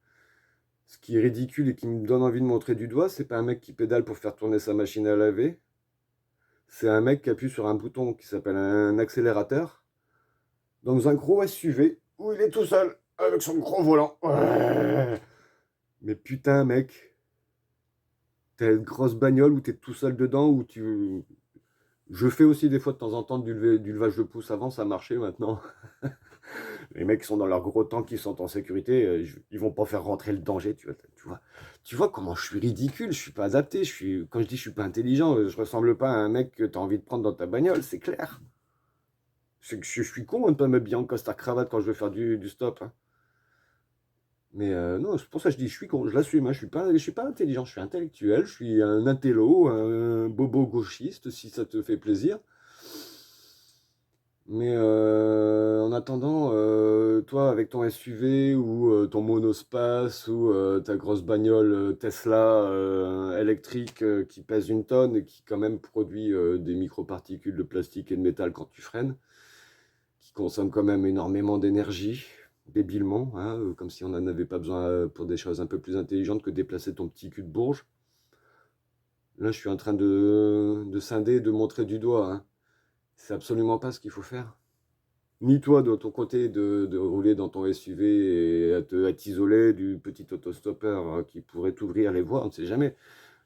ce qui est ridicule et qui me donne envie de montrer du doigt, c'est pas un mec qui pédale pour faire tourner sa machine à laver. C'est un mec qui appuie sur un bouton qui s'appelle un accélérateur dans un gros SUV où il est tout seul avec son gros volant. Ouais. Mais putain, mec, t'as une grosse bagnole où t'es tout seul dedans, où tu. Je fais aussi des fois de temps en temps du levage de pouce avant, ça marchait maintenant. Les mecs qui sont dans leur gros tank, qui sont en sécurité, ils vont pas faire rentrer le danger, tu vois comment je suis ridicule, je suis pas adapté, quand je dis je suis pas intelligent, je ressemble pas à un mec que t'as envie de prendre dans ta bagnole, c'est clair. C'est que je suis con de ne pas m'habiller en costard cravate quand je veux faire du stop, hein. Mais non, c'est pour ça que je dis je suis con, je l'assume, hein, je suis pas intelligent, je suis intellectuel, je suis un intello, un bobo gauchiste, si ça te fait plaisir. Mais en attendant, toi avec ton SUV ou ton monospace ou ta grosse bagnole Tesla électrique qui pèse 1 tonne et qui quand même produit des microparticules de plastique et de métal quand tu freines, qui consomme quand même énormément d'énergie, débilement, hein, comme si on n'en avait pas besoin pour des choses un peu plus intelligentes que déplacer ton petit cul de Bourges. Là, je suis en train de scinder, de montrer du doigt, hein. C'est absolument pas ce qu'il faut faire. Ni toi, de ton côté, de rouler dans ton SUV et à t'isoler du petit autostoppeur qui pourrait t'ouvrir les voies, on ne sait jamais.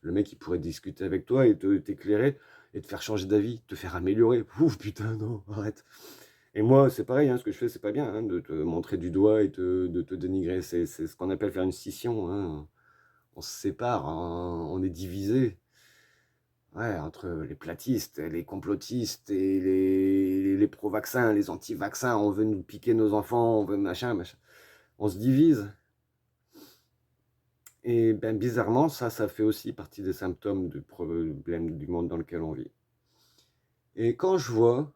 Le mec, il pourrait discuter avec toi et t'éclairer et te faire changer d'avis, te faire améliorer. Ouf, putain, non, arrête. Et moi, c'est pareil, hein, ce que je fais, c'est pas bien, hein, de te montrer du doigt et de te dénigrer. C'est ce qu'on appelle faire une scission, hein. On se sépare, hein, on est divisé. Ouais, entre les platistes, les complotistes et les pro-vaccins, les anti-vaccins, on veut nous piquer nos enfants, on veut machin, machin. On se divise. Et ben, bizarrement, ça fait aussi partie des symptômes du problème du monde dans lequel on vit. Et quand je vois,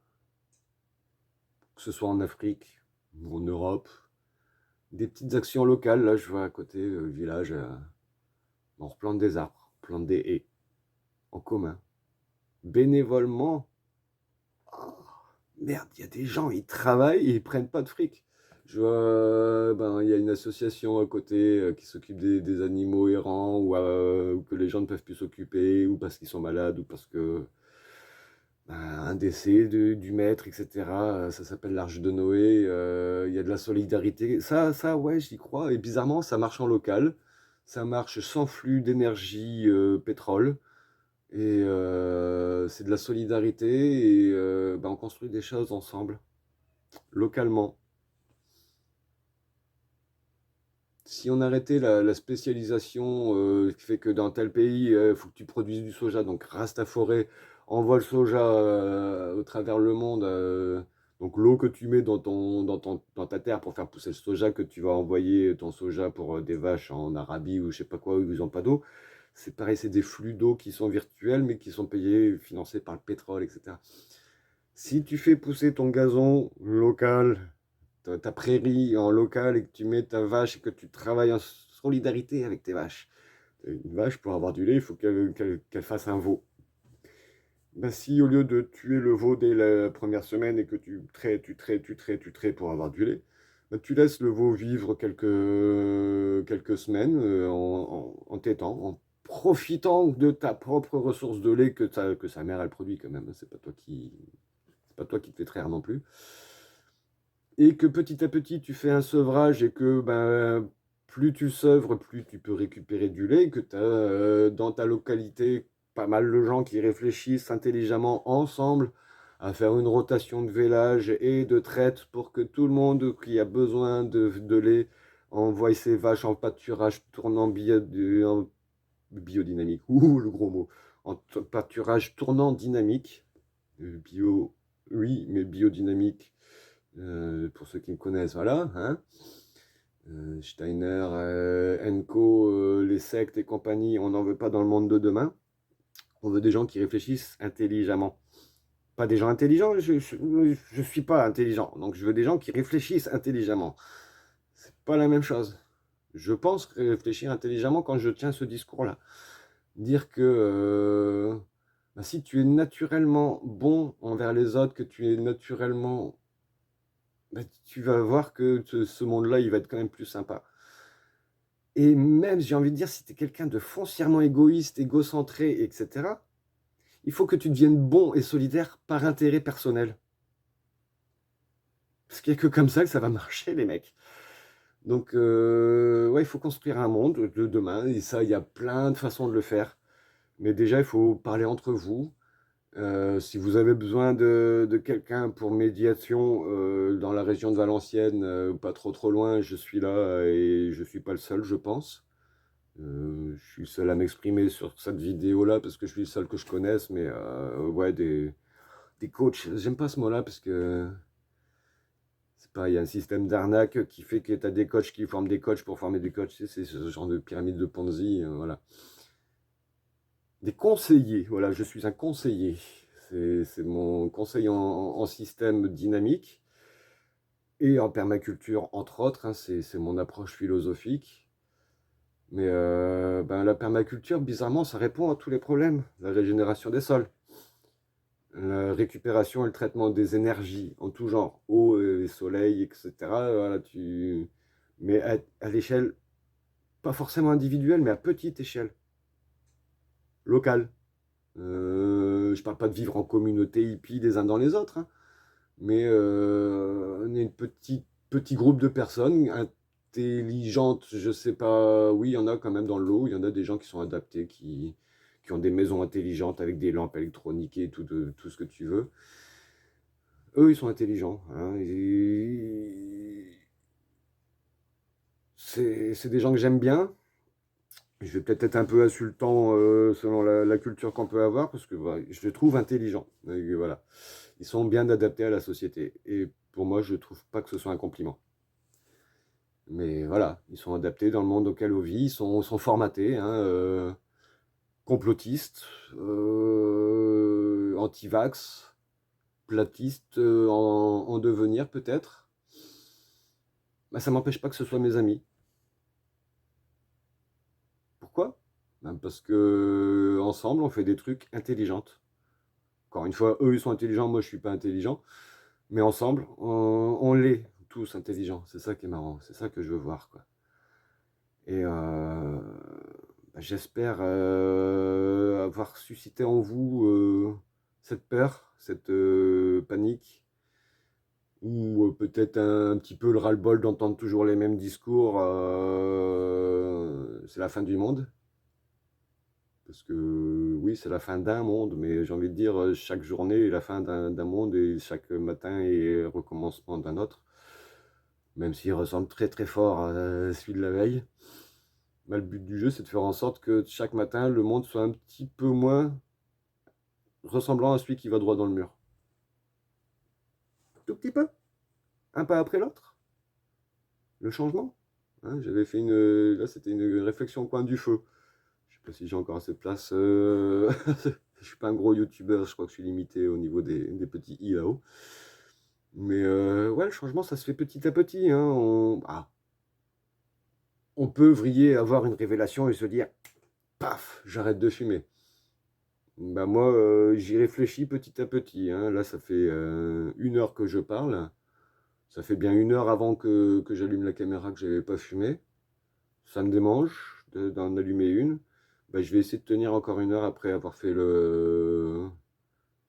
que ce soit en Afrique ou en Europe, des petites actions locales, là je vois à côté, le village, on replante des arbres, on plante des haies, en commun, bénévolement. Oh, merde, il y a des gens, ils travaillent et ils prennent pas de fric. Je vois, ben, il y a une association à côté qui s'occupe des animaux errants ou que les gens ne peuvent plus s'occuper, ou parce qu'ils sont malades, ou parce que un décès du maître, etc. Ça s'appelle l'Arche de Noé. Il y a de la solidarité. Ça, ouais, j'y crois. Et bizarrement, ça marche en local. Ça marche sans flux d'énergie pétrole. Et c'est de la solidarité. Et on construit des choses ensemble, localement. Si on arrêtait la spécialisation qui fait que dans tel pays, il faut que tu produises du soja, donc rase ta forêt, envoie le soja au travers le monde. Donc l'eau que tu mets dans ta terre pour faire pousser le soja, que tu vas envoyer ton soja pour des vaches en Arabie ou je sais pas quoi, où ils n'ont pas d'eau. C'est pareil, c'est des flux d'eau qui sont virtuels, mais qui sont payés, financés par le pétrole, etc. Si tu fais pousser ton gazon local, ta prairie en local et que tu mets ta vache et que tu travailles en solidarité avec tes vaches. Une vache, pour avoir du lait, il faut qu'elle fasse un veau. Ben, si au lieu de tuer le veau dès la première semaine et que tu traites pour avoir du lait, ben, tu laisses le veau vivre quelques semaines en tétant, en profitant de ta propre ressource de lait que sa mère elle produit quand même. C'est pas toi qui te fais traire non plus. Et que petit à petit tu fais un sevrage et que plus tu sevres, plus tu peux récupérer du lait, que tu as dans ta localité pas mal de gens qui réfléchissent intelligemment ensemble à faire une rotation de vélage et de traite pour que tout le monde qui a besoin de lait envoie ses vaches en pâturage tournant en biodynamique. Ouh, le gros mot. En pâturage tournant dynamique. Bio, oui, mais biodynamique. Pour ceux qui me connaissent, voilà. Hein. Steiner, Enco, les sectes et compagnie, on n'en veut pas dans le monde de demain. On veut des gens qui réfléchissent intelligemment. Pas des gens intelligents, je suis pas intelligent. Donc je veux des gens qui réfléchissent intelligemment. C'est pas la même chose. Je pense réfléchir intelligemment quand je tiens ce discours-là. Dire que si tu es naturellement bon envers les autres, que tu es naturellement tu vas voir que ce monde-là, il va être quand même plus sympa. Et même, j'ai envie de dire, si tu es quelqu'un de foncièrement égoïste, égocentré, etc., il faut que tu deviennes bon et solidaire par intérêt personnel. Parce qu'il n'y a que comme ça que ça va marcher, les mecs. Donc, ouais, il faut construire un monde de demain, et ça, il y a plein de façons de le faire. Mais déjà, il faut parler entre vous. Si vous avez besoin de quelqu'un pour médiation dans la région de Valenciennes, pas trop loin, je suis là et je ne suis pas le seul, je pense. Je suis le seul à m'exprimer sur cette vidéo-là parce que je suis le seul que je connaisse, mais ouais, des coachs, j'aime pas ce mot-là parce que c'est pas, il y a un système d'arnaque qui fait que tu as des coachs qui forment des coachs pour former des coachs, tu sais, c'est ce genre de pyramide de Ponzi, voilà. Des conseillers, voilà, je suis un conseiller. C'est mon conseil en système dynamique et en permaculture, entre autres. Hein, c'est mon approche philosophique. Mais la permaculture, bizarrement, ça répond à tous les problèmes. La régénération des sols, la récupération et le traitement des énergies en tout genre, eau, et soleil, etc. Voilà, mais à l'échelle, pas forcément individuelle, mais à petite échelle, locale. Je parle pas de vivre en communauté hippie les uns dans les autres, hein, mais on est petit groupe de personnes intelligentes, je sais pas, oui, il y en a quand même dans l'eau, il y en a des gens qui sont adaptés, qui ont des maisons intelligentes avec des lampes électroniques et tout ce que tu veux. Eux, ils sont intelligents. Hein, c'est des gens que j'aime bien. Je vais peut-être être un peu insultant selon la culture qu'on peut avoir, parce que voilà, je les trouve intelligents. Et voilà. Ils sont bien adaptés à la société. Et pour moi, je ne trouve pas que ce soit un compliment. Mais voilà, ils sont adaptés dans le monde auquel on vit, ils sont formatés, hein, complotistes, anti-vax, platistes en devenir peut-être. Ça ne m'empêche pas que ce soit mes amis. Pourquoi? Parce que ensemble, on fait des trucs intelligents. Encore une fois, eux, ils sont intelligents, moi, je suis pas intelligent. Mais ensemble, on l'est tous intelligents. C'est ça qui est marrant. C'est ça que je veux voir, quoi. Et j'espère avoir suscité en vous cette peur, cette panique, ou peut-être un petit peu le ras-le-bol d'entendre toujours les mêmes discours, c'est la fin du monde. Parce que oui, c'est la fin d'un monde, mais j'ai envie de dire, chaque journée est la fin d'un monde et chaque matin est le recommencement d'un autre. Même s'il ressemble très très fort à celui de la veille. Mais le but du jeu, c'est de faire en sorte que chaque matin, le monde soit un petit peu moins ressemblant à celui qui va droit dans le mur. Tout petit peu, un pas après l'autre. Le changement. Hein, j'avais fait là, c'était une réflexion au coin du feu. Je sais pas si j'ai encore assez de place. Je suis pas un gros youtubeur, je crois que je suis limité au niveau des petits i là-haut. Mais ouais, le changement, ça se fait petit à petit. Hein. On peut vriller, avoir une révélation et se dire, paf, j'arrête de fumer. Bah moi, j'y réfléchis petit à petit. Hein. Là, ça fait 1 heure que je parle. Ça fait bien 1 heure avant que j'allume la caméra que j'avais pas fumé. Ça me démange d'en allumer une. Bah, je vais essayer de tenir encore 1 heure après avoir fait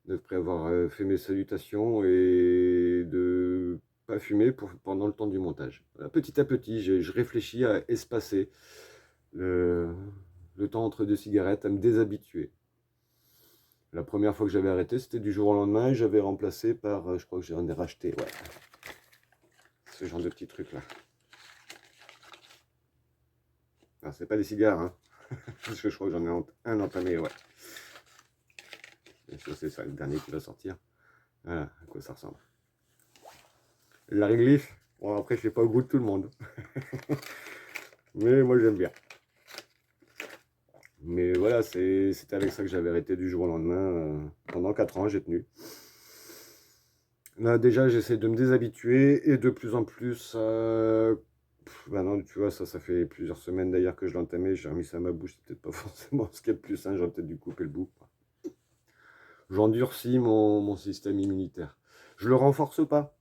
après avoir fait mes salutations et de pas fumer pendant le temps du montage. Voilà, petit à petit, je réfléchis à espacer le, le temps entre 2 cigarettes, à me déshabituer. La première fois que j'avais arrêté, c'était du jour au lendemain et j'avais remplacé par, je crois que j'en ai racheté, ouais, ce genre de petits trucs là. Alors, c'est pas des cigares, hein, parce que je crois que j'en ai un entamé, ouais. C'est ça, le dernier qui va sortir. Voilà à quoi ça ressemble. La réglisse, bon après je sais pas au goût de tout le monde. Mais moi j'aime bien. Mais voilà, c'était avec ça que j'avais arrêté du jour au lendemain. Pendant 4 ans, j'ai tenu. Là, déjà, j'essaie de me déshabituer et de plus en plus. Bah non, tu vois, ça fait plusieurs semaines d'ailleurs que je l'entamais. J'ai remis ça à ma bouche. C'est peut-être pas forcément ce qu'il y a de plus sain. J'aurais peut-être dû couper le bout. J'endurcis mon système immunitaire. Je le renforce pas.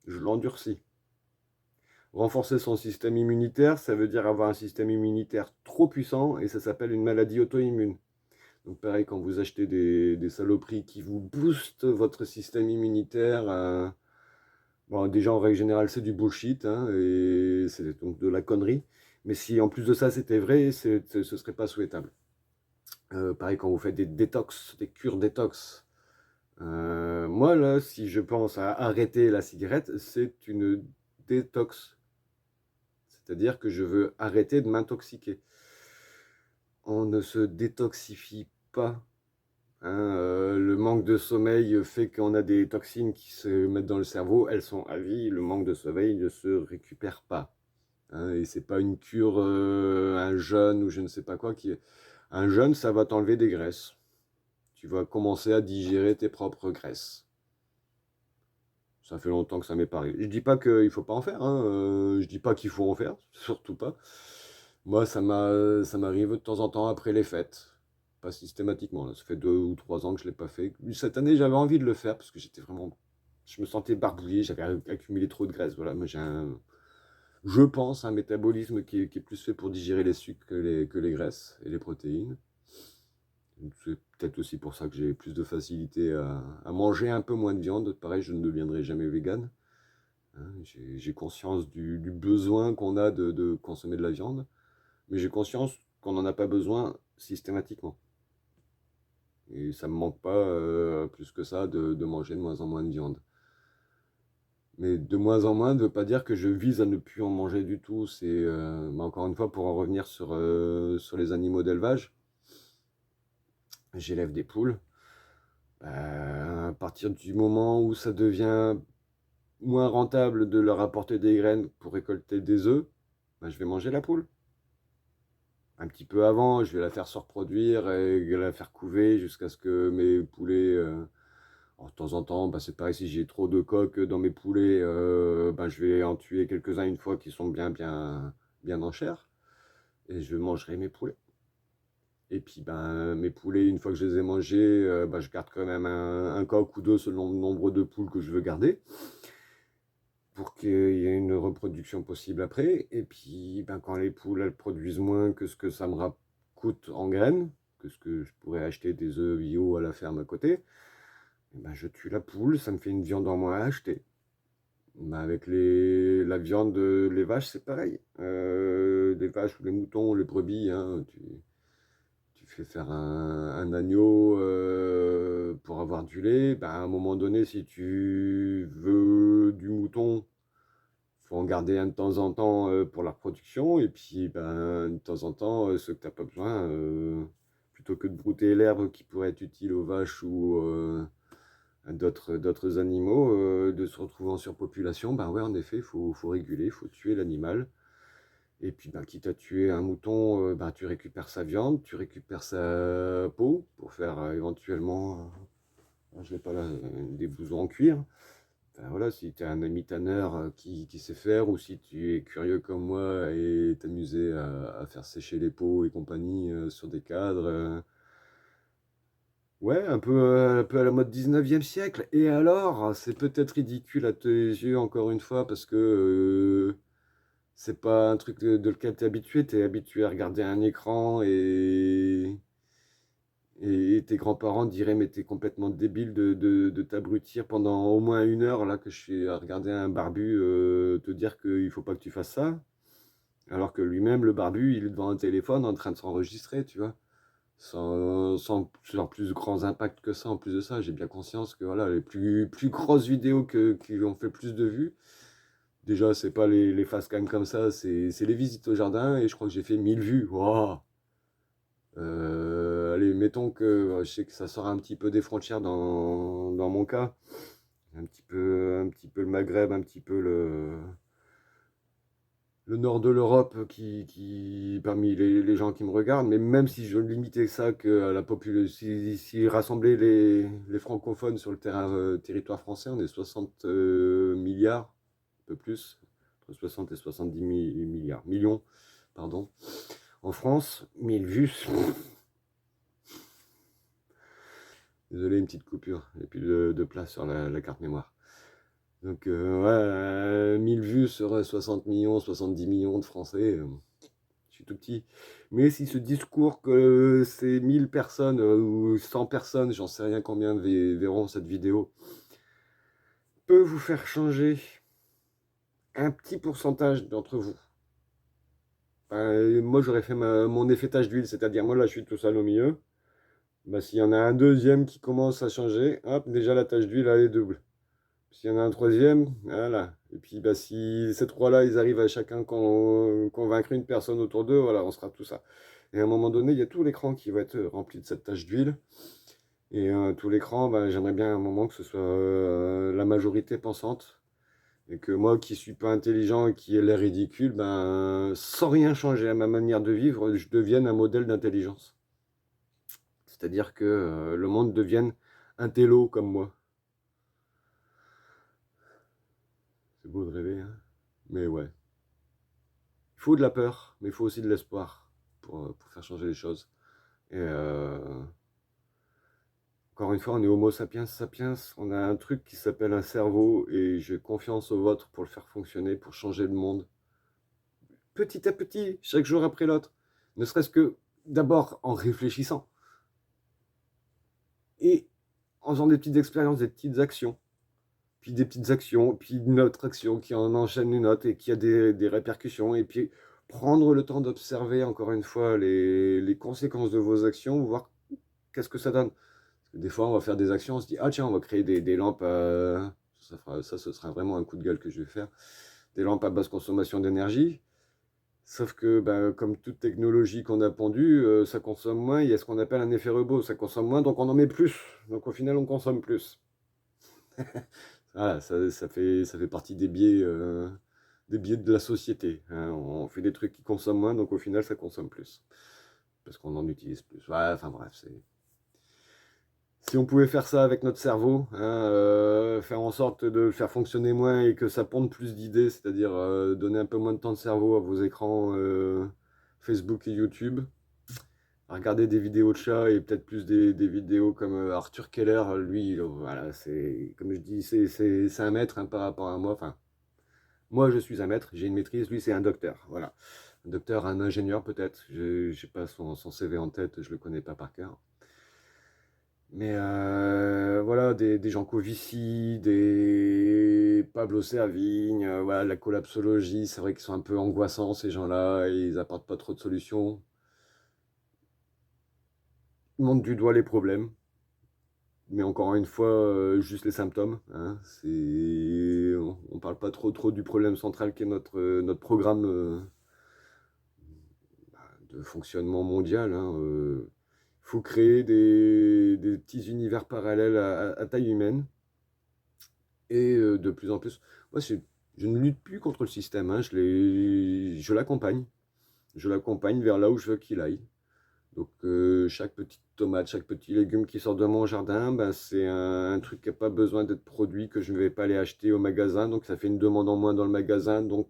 Je l'endurcis. Renforcer son système immunitaire, ça veut dire avoir un système immunitaire trop puissant et ça s'appelle une maladie auto-immune. Donc pareil, quand vous achetez des saloperies qui vous boostent votre système immunitaire, bon, déjà en règle générale c'est du bullshit, hein, et c'est donc de la connerie. Mais si en plus de ça c'était vrai, ce ne serait pas souhaitable. Pareil quand vous faites des détox, des cures détox. Moi là, si je pense à arrêter la cigarette, c'est une détox. C'est-à-dire que je veux arrêter de m'intoxiquer. On ne se détoxifie pas. Hein, le manque de sommeil fait qu'on a des toxines qui se mettent dans le cerveau, elles sont à vie, le manque de sommeil ne se récupère pas. Hein, et c'est pas une cure, un jeûne ou je ne sais pas quoi. Un jeûne, ça va t'enlever des graisses. Tu vas commencer à digérer tes propres graisses. Ça fait longtemps que ça m'est pas arrivé. Je dis pas qu'il faut pas en faire, hein, je dis pas qu'il faut en faire, surtout pas. Moi, ça m'arrive de temps en temps après les fêtes. Pas systématiquement, là. Ça fait 2 ou 3 ans que je ne l'ai pas fait. Cette année, j'avais envie de le faire parce que je me sentais barbouillé, j'avais accumulé trop de graisse. Voilà, moi je pense, un métabolisme qui est plus fait pour digérer les sucres que les graisses et les protéines. C'est peut-être aussi pour ça que j'ai plus de facilité à manger un peu moins de viande. Pareil, je ne deviendrai jamais vegan. Hein, j'ai conscience du besoin qu'on a de consommer de la viande, mais j'ai conscience qu'on n'en a pas besoin systématiquement. Et ça me manque pas plus que ça de manger de moins en moins de viande. Mais de moins en moins ne veut pas dire que je vise à ne plus en manger du tout. C'est encore une fois pour en revenir sur les animaux d'élevage. J'élève des poules. À partir du moment où ça devient moins rentable de leur apporter des graines pour récolter des œufs, je vais manger la poule. Un petit peu avant, je vais la faire se reproduire et la faire couver jusqu'à ce que mes poulets, de temps en temps, c'est pareil, si j'ai trop de coques dans mes poulets, je vais en tuer quelques-uns une fois qu'ils sont bien en chair et je mangerai mes poulets. Et puis mes poulets, une fois que je les ai mangés, je garde quand même un coq ou deux selon le nombre de poules que je veux garder pour qu'il y ait une reproduction possible après. Et puis, quand les poules, elles produisent moins que ce que ça coûte en graines, que ce que je pourrais acheter des œufs bio à la ferme à côté, et ben, je tue la poule, ça me fait une viande en moins à acheter. Ben, avec la viande, les vaches, c'est pareil. Les vaches ou les moutons ou les brebis, hein, tu fais faire un agneau pour avoir du lait. Ben, à un moment donné, si tu veux du mouton, faut en garder un de temps en temps pour la reproduction. Et puis, ben, de temps en temps, ceux que tu n'as pas besoin, plutôt que de brouter l'herbe qui pourrait être utile aux vaches ou à d'autres animaux, de se retrouver en surpopulation, ben ouais, en effet, faut réguler, il faut tuer l'animal. Et puis, ben, quitte à tuer un mouton, ben, tu récupères sa viande, tu récupères sa peau pour faire éventuellement, je l'ai pas là, des blousons en cuir. Enfin, voilà, si tu es un ami tanneur qui sait faire, ou si tu es curieux comme moi et t'amuser à faire sécher les peaux et compagnie sur des cadres. Ouais, un peu à la mode 19e siècle. Et alors, c'est peut-être ridicule à tes yeux, encore une fois, parce que c'est pas un truc de lequel tu es habitué à regarder un écran et tes grands-parents diraient, mais t'es complètement débile de t'abrutir pendant au moins 1 heure, là, que je suis à regarder un barbu te dire qu'il faut pas que tu fasses ça. Alors que lui-même, le barbu, il est devant un téléphone en train de s'enregistrer, tu vois. Sans plus grands impacts que ça, en plus de ça, j'ai bien conscience que voilà, les plus grosses vidéos qui ont fait plus de vues, déjà, c'est pas les facecam comme ça, c'est les visites au jardin, et je crois que j'ai fait 1000 vues. Wow. Allez, mettons que je sais que ça sort un petit peu des frontières dans mon cas. Un petit peu le Maghreb, un petit peu le nord de l'Europe parmi les gens qui me regardent. Mais même si je limitais ça que à la population, si rassembler les francophones sur le territoire français, on est 60 milliards, un peu plus, entre 60 et 70 milliards, millions, pardon. En France, 1000 vues. Désolé, une petite coupure. Il n'y a plus de place sur la carte mémoire. Donc, ouais, 1000 vues sur 60 millions, 70 millions de Français, je suis tout petit. Mais si ce discours que ces 1000 personnes ou 100 personnes, j'en sais rien combien verront cette vidéo, peut vous faire changer un petit pourcentage d'entre vous. Moi, j'aurais fait mon effet tache d'huile, c'est-à-dire moi, là, je suis tout seul au milieu. Bah, s'il y en a un deuxième qui commence à changer, hop, déjà la tache d'huile, elle est double. S'il y en a un troisième, voilà. Et puis bah, si ces trois-là, ils arrivent à chacun convaincre une personne autour d'eux, voilà, on sera tout ça. Et à un moment donné, il y a tout l'écran qui va être rempli de cette tache d'huile. Et tout l'écran, bah, j'aimerais bien à un moment que ce soit la majorité pensante. Et que moi, qui suis pas intelligent et qui ai l'air ridicule, ben, sans rien changer à ma manière de vivre, je devienne un modèle d'intelligence. C'est-à-dire que le monde devienne un télo comme moi. C'est beau de rêver, hein. Mais ouais. Il faut de la peur, mais il faut aussi de l'espoir pour faire changer les choses. Et encore une fois, on est Homo sapiens sapiens, on a un truc qui s'appelle un cerveau, et j'ai confiance au vôtre pour le faire fonctionner, pour changer le monde. Petit à petit, chaque jour après l'autre. Ne serait-ce que d'abord en réfléchissant, et en faisant des petites expériences, des petites actions, puis des petites actions, puis une autre action qui en enchaîne une autre et qui a des répercussions, et puis prendre le temps d'observer encore une fois les conséquences de vos actions, voir qu'est-ce que ça donne. Parce que des fois, on va faire des actions, on se dit, ah tiens, on va créer des lampes, ce sera vraiment un coup de gueule que je vais faire, des lampes à basse consommation d'énergie. Sauf que, ben, comme toute technologie qu'on a pendue, ça consomme moins, il y a ce qu'on appelle un effet rebond, ça consomme moins, donc on en met plus. Donc au final, on consomme plus. Voilà, ça fait partie des biais de la société, hein. On fait des trucs qui consomment moins, donc au final, ça consomme plus. Parce qu'on en utilise plus. Ouais, enfin bref, si on pouvait faire ça avec notre cerveau, hein, faire en sorte de le faire fonctionner moins et que ça ponde plus d'idées, c'est-à-dire donner un peu moins de temps de cerveau à vos écrans Facebook et YouTube, regarder des vidéos de chats et peut-être plus des vidéos comme Arthur Keller, lui, voilà, c'est, comme je dis, c'est un maître, hein, par rapport à moi. Enfin, moi, je suis un maître, j'ai une maîtrise, lui, c'est un docteur. Voilà. Un docteur, un ingénieur peut-être. Je n'ai pas son CV en tête, je ne le connais pas par cœur. Mais voilà, des Jean Covici, des Pablo Servigne, voilà, la collapsologie, c'est vrai qu'ils sont un peu angoissants ces gens-là, et ils apportent pas trop de solutions. Ils montrent du doigt les problèmes, mais encore une fois, juste les symptômes, hein. On parle pas trop du problème central qui est notre programme de fonctionnement mondial, hein. Faut créer des petits univers parallèles à taille humaine. Et de plus en plus, moi, je ne lutte plus contre le système, hein, je l'accompagne. Je l'accompagne vers là où je veux qu'il aille. Donc, chaque petite tomate, chaque petit légume qui sort de mon jardin, ben, c'est un truc qui n'a pas besoin d'être produit, que je ne vais pas aller acheter au magasin. Donc, ça fait une demande en moins dans le magasin. Donc,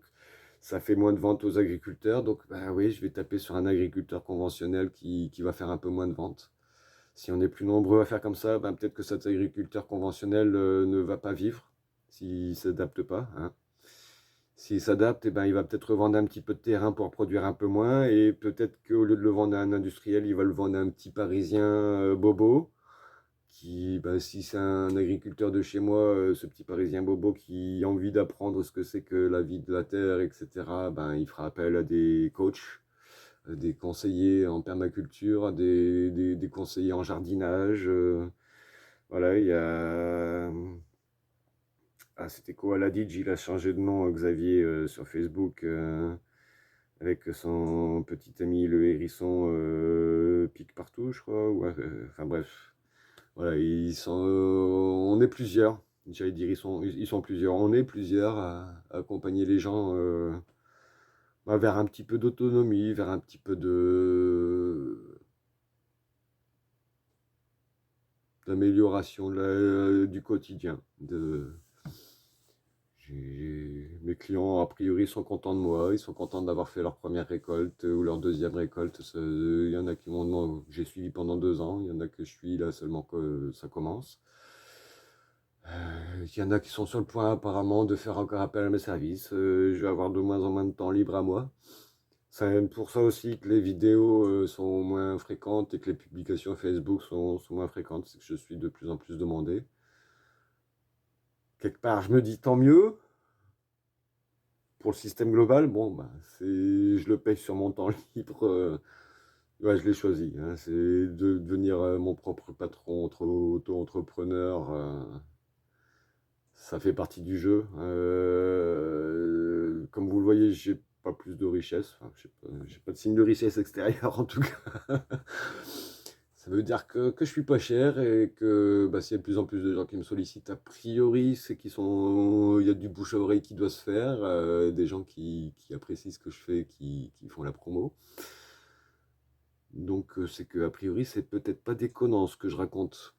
ça fait moins de ventes aux agriculteurs. Donc, ben oui, je vais taper sur un agriculteur conventionnel qui va faire un peu moins de ventes. Si on est plus nombreux à faire comme ça, ben peut-être que cet agriculteur conventionnel ne va pas vivre s'il ne s'adapte pas, hein. S'il s'adapte, eh ben, il va peut-être revendre un petit peu de terrain pour produire un peu moins, et peut-être qu'au lieu de le vendre à un industriel, il va le vendre à un petit Parisien bobo, qui, ben, si c'est un agriculteur de chez moi, ce petit Parisien bobo qui a envie d'apprendre ce que c'est que la vie de la terre, etc., ben, il fera appel à des coachs, des conseillers en permaculture, des conseillers en jardinage. Voilà, il y a... Ah, c'était quoi? Aladidj, il a changé de nom, Xavier, sur Facebook, avec son petit ami le hérisson pique partout, je crois. Enfin bref, voilà, on est plusieurs. J'allais dire, ils sont plusieurs. On est plusieurs à accompagner les gens vers un petit peu d'autonomie, vers un petit peu d'amélioration du quotidien. Mes clients, a priori, sont contents de moi. Ils sont contents d'avoir fait leur première récolte ou leur deuxième récolte. Il y en a qui m'ont demandé, j'ai suivi pendant 2 ans. Il y en a que je suis là seulement que ça commence. Il y en a qui sont sur le point apparemment de faire encore appel à mes services. Je vais avoir de moins en moins de temps libre à moi. C'est pour ça aussi que les vidéos sont moins fréquentes et que les publications Facebook sont moins fréquentes. C'est que je suis de plus en plus demandé. Quelque part, je me dis tant mieux. Pour le système global, bon, bah, je le paye sur mon temps libre. Ouais, je l'ai choisi, hein. C'est de devenir mon propre patron, auto-entrepreneur. Ça fait partie du jeu. Comme vous le voyez, j'ai pas plus de richesse. Enfin, j'ai pas de signe de richesse extérieure en tout cas. Ça veut dire que je suis pas cher et que bah, s'il y a de plus en plus de gens qui me sollicitent, a priori, c'est il y a du bouche à oreille qui doit se faire, des gens qui apprécient ce que je fais, qui font la promo. Donc c'est que a priori, c'est peut-être pas déconnant ce que je raconte.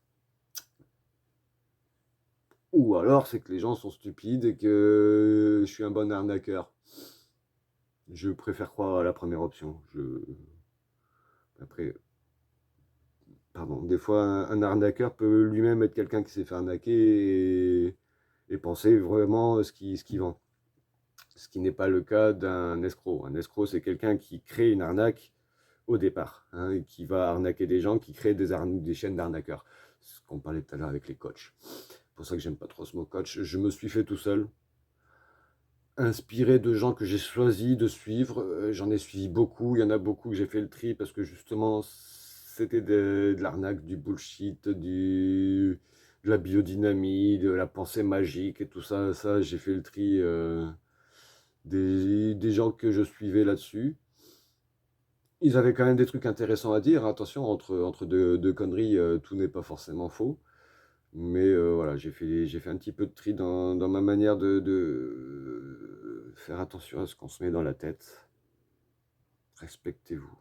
Ou alors c'est que les gens sont stupides et que je suis un bon arnaqueur. Je préfère croire à la première option. Après, pardon, des fois un arnaqueur peut lui-même être quelqu'un qui s'est fait arnaquer et penser vraiment ce qu'il vend. Ce qui n'est pas le cas d'un escroc. Un escroc, c'est quelqu'un qui crée une arnaque au départ, hein, et qui va arnaquer des gens, qui créent des chaînes d'arnaqueurs. Ce qu'on parlait tout à l'heure avec les coachs. C'est pour ça que j'aime pas trop ce mot coach. Je me suis fait tout seul, inspiré de gens que j'ai choisi de suivre. J'en ai suivi beaucoup. Il y en a beaucoup que j'ai fait le tri parce que justement, c'était de l'arnaque, du bullshit, de la biodynamie, de la pensée magique et tout ça. Ça, j'ai fait le tri des gens que je suivais là-dessus. Ils avaient quand même des trucs intéressants à dire. Attention, entre deux conneries, tout n'est pas forcément faux. Mais voilà, j'ai fait un petit peu de tri dans ma manière de faire attention à ce qu'on se met dans la tête. Respectez-vous.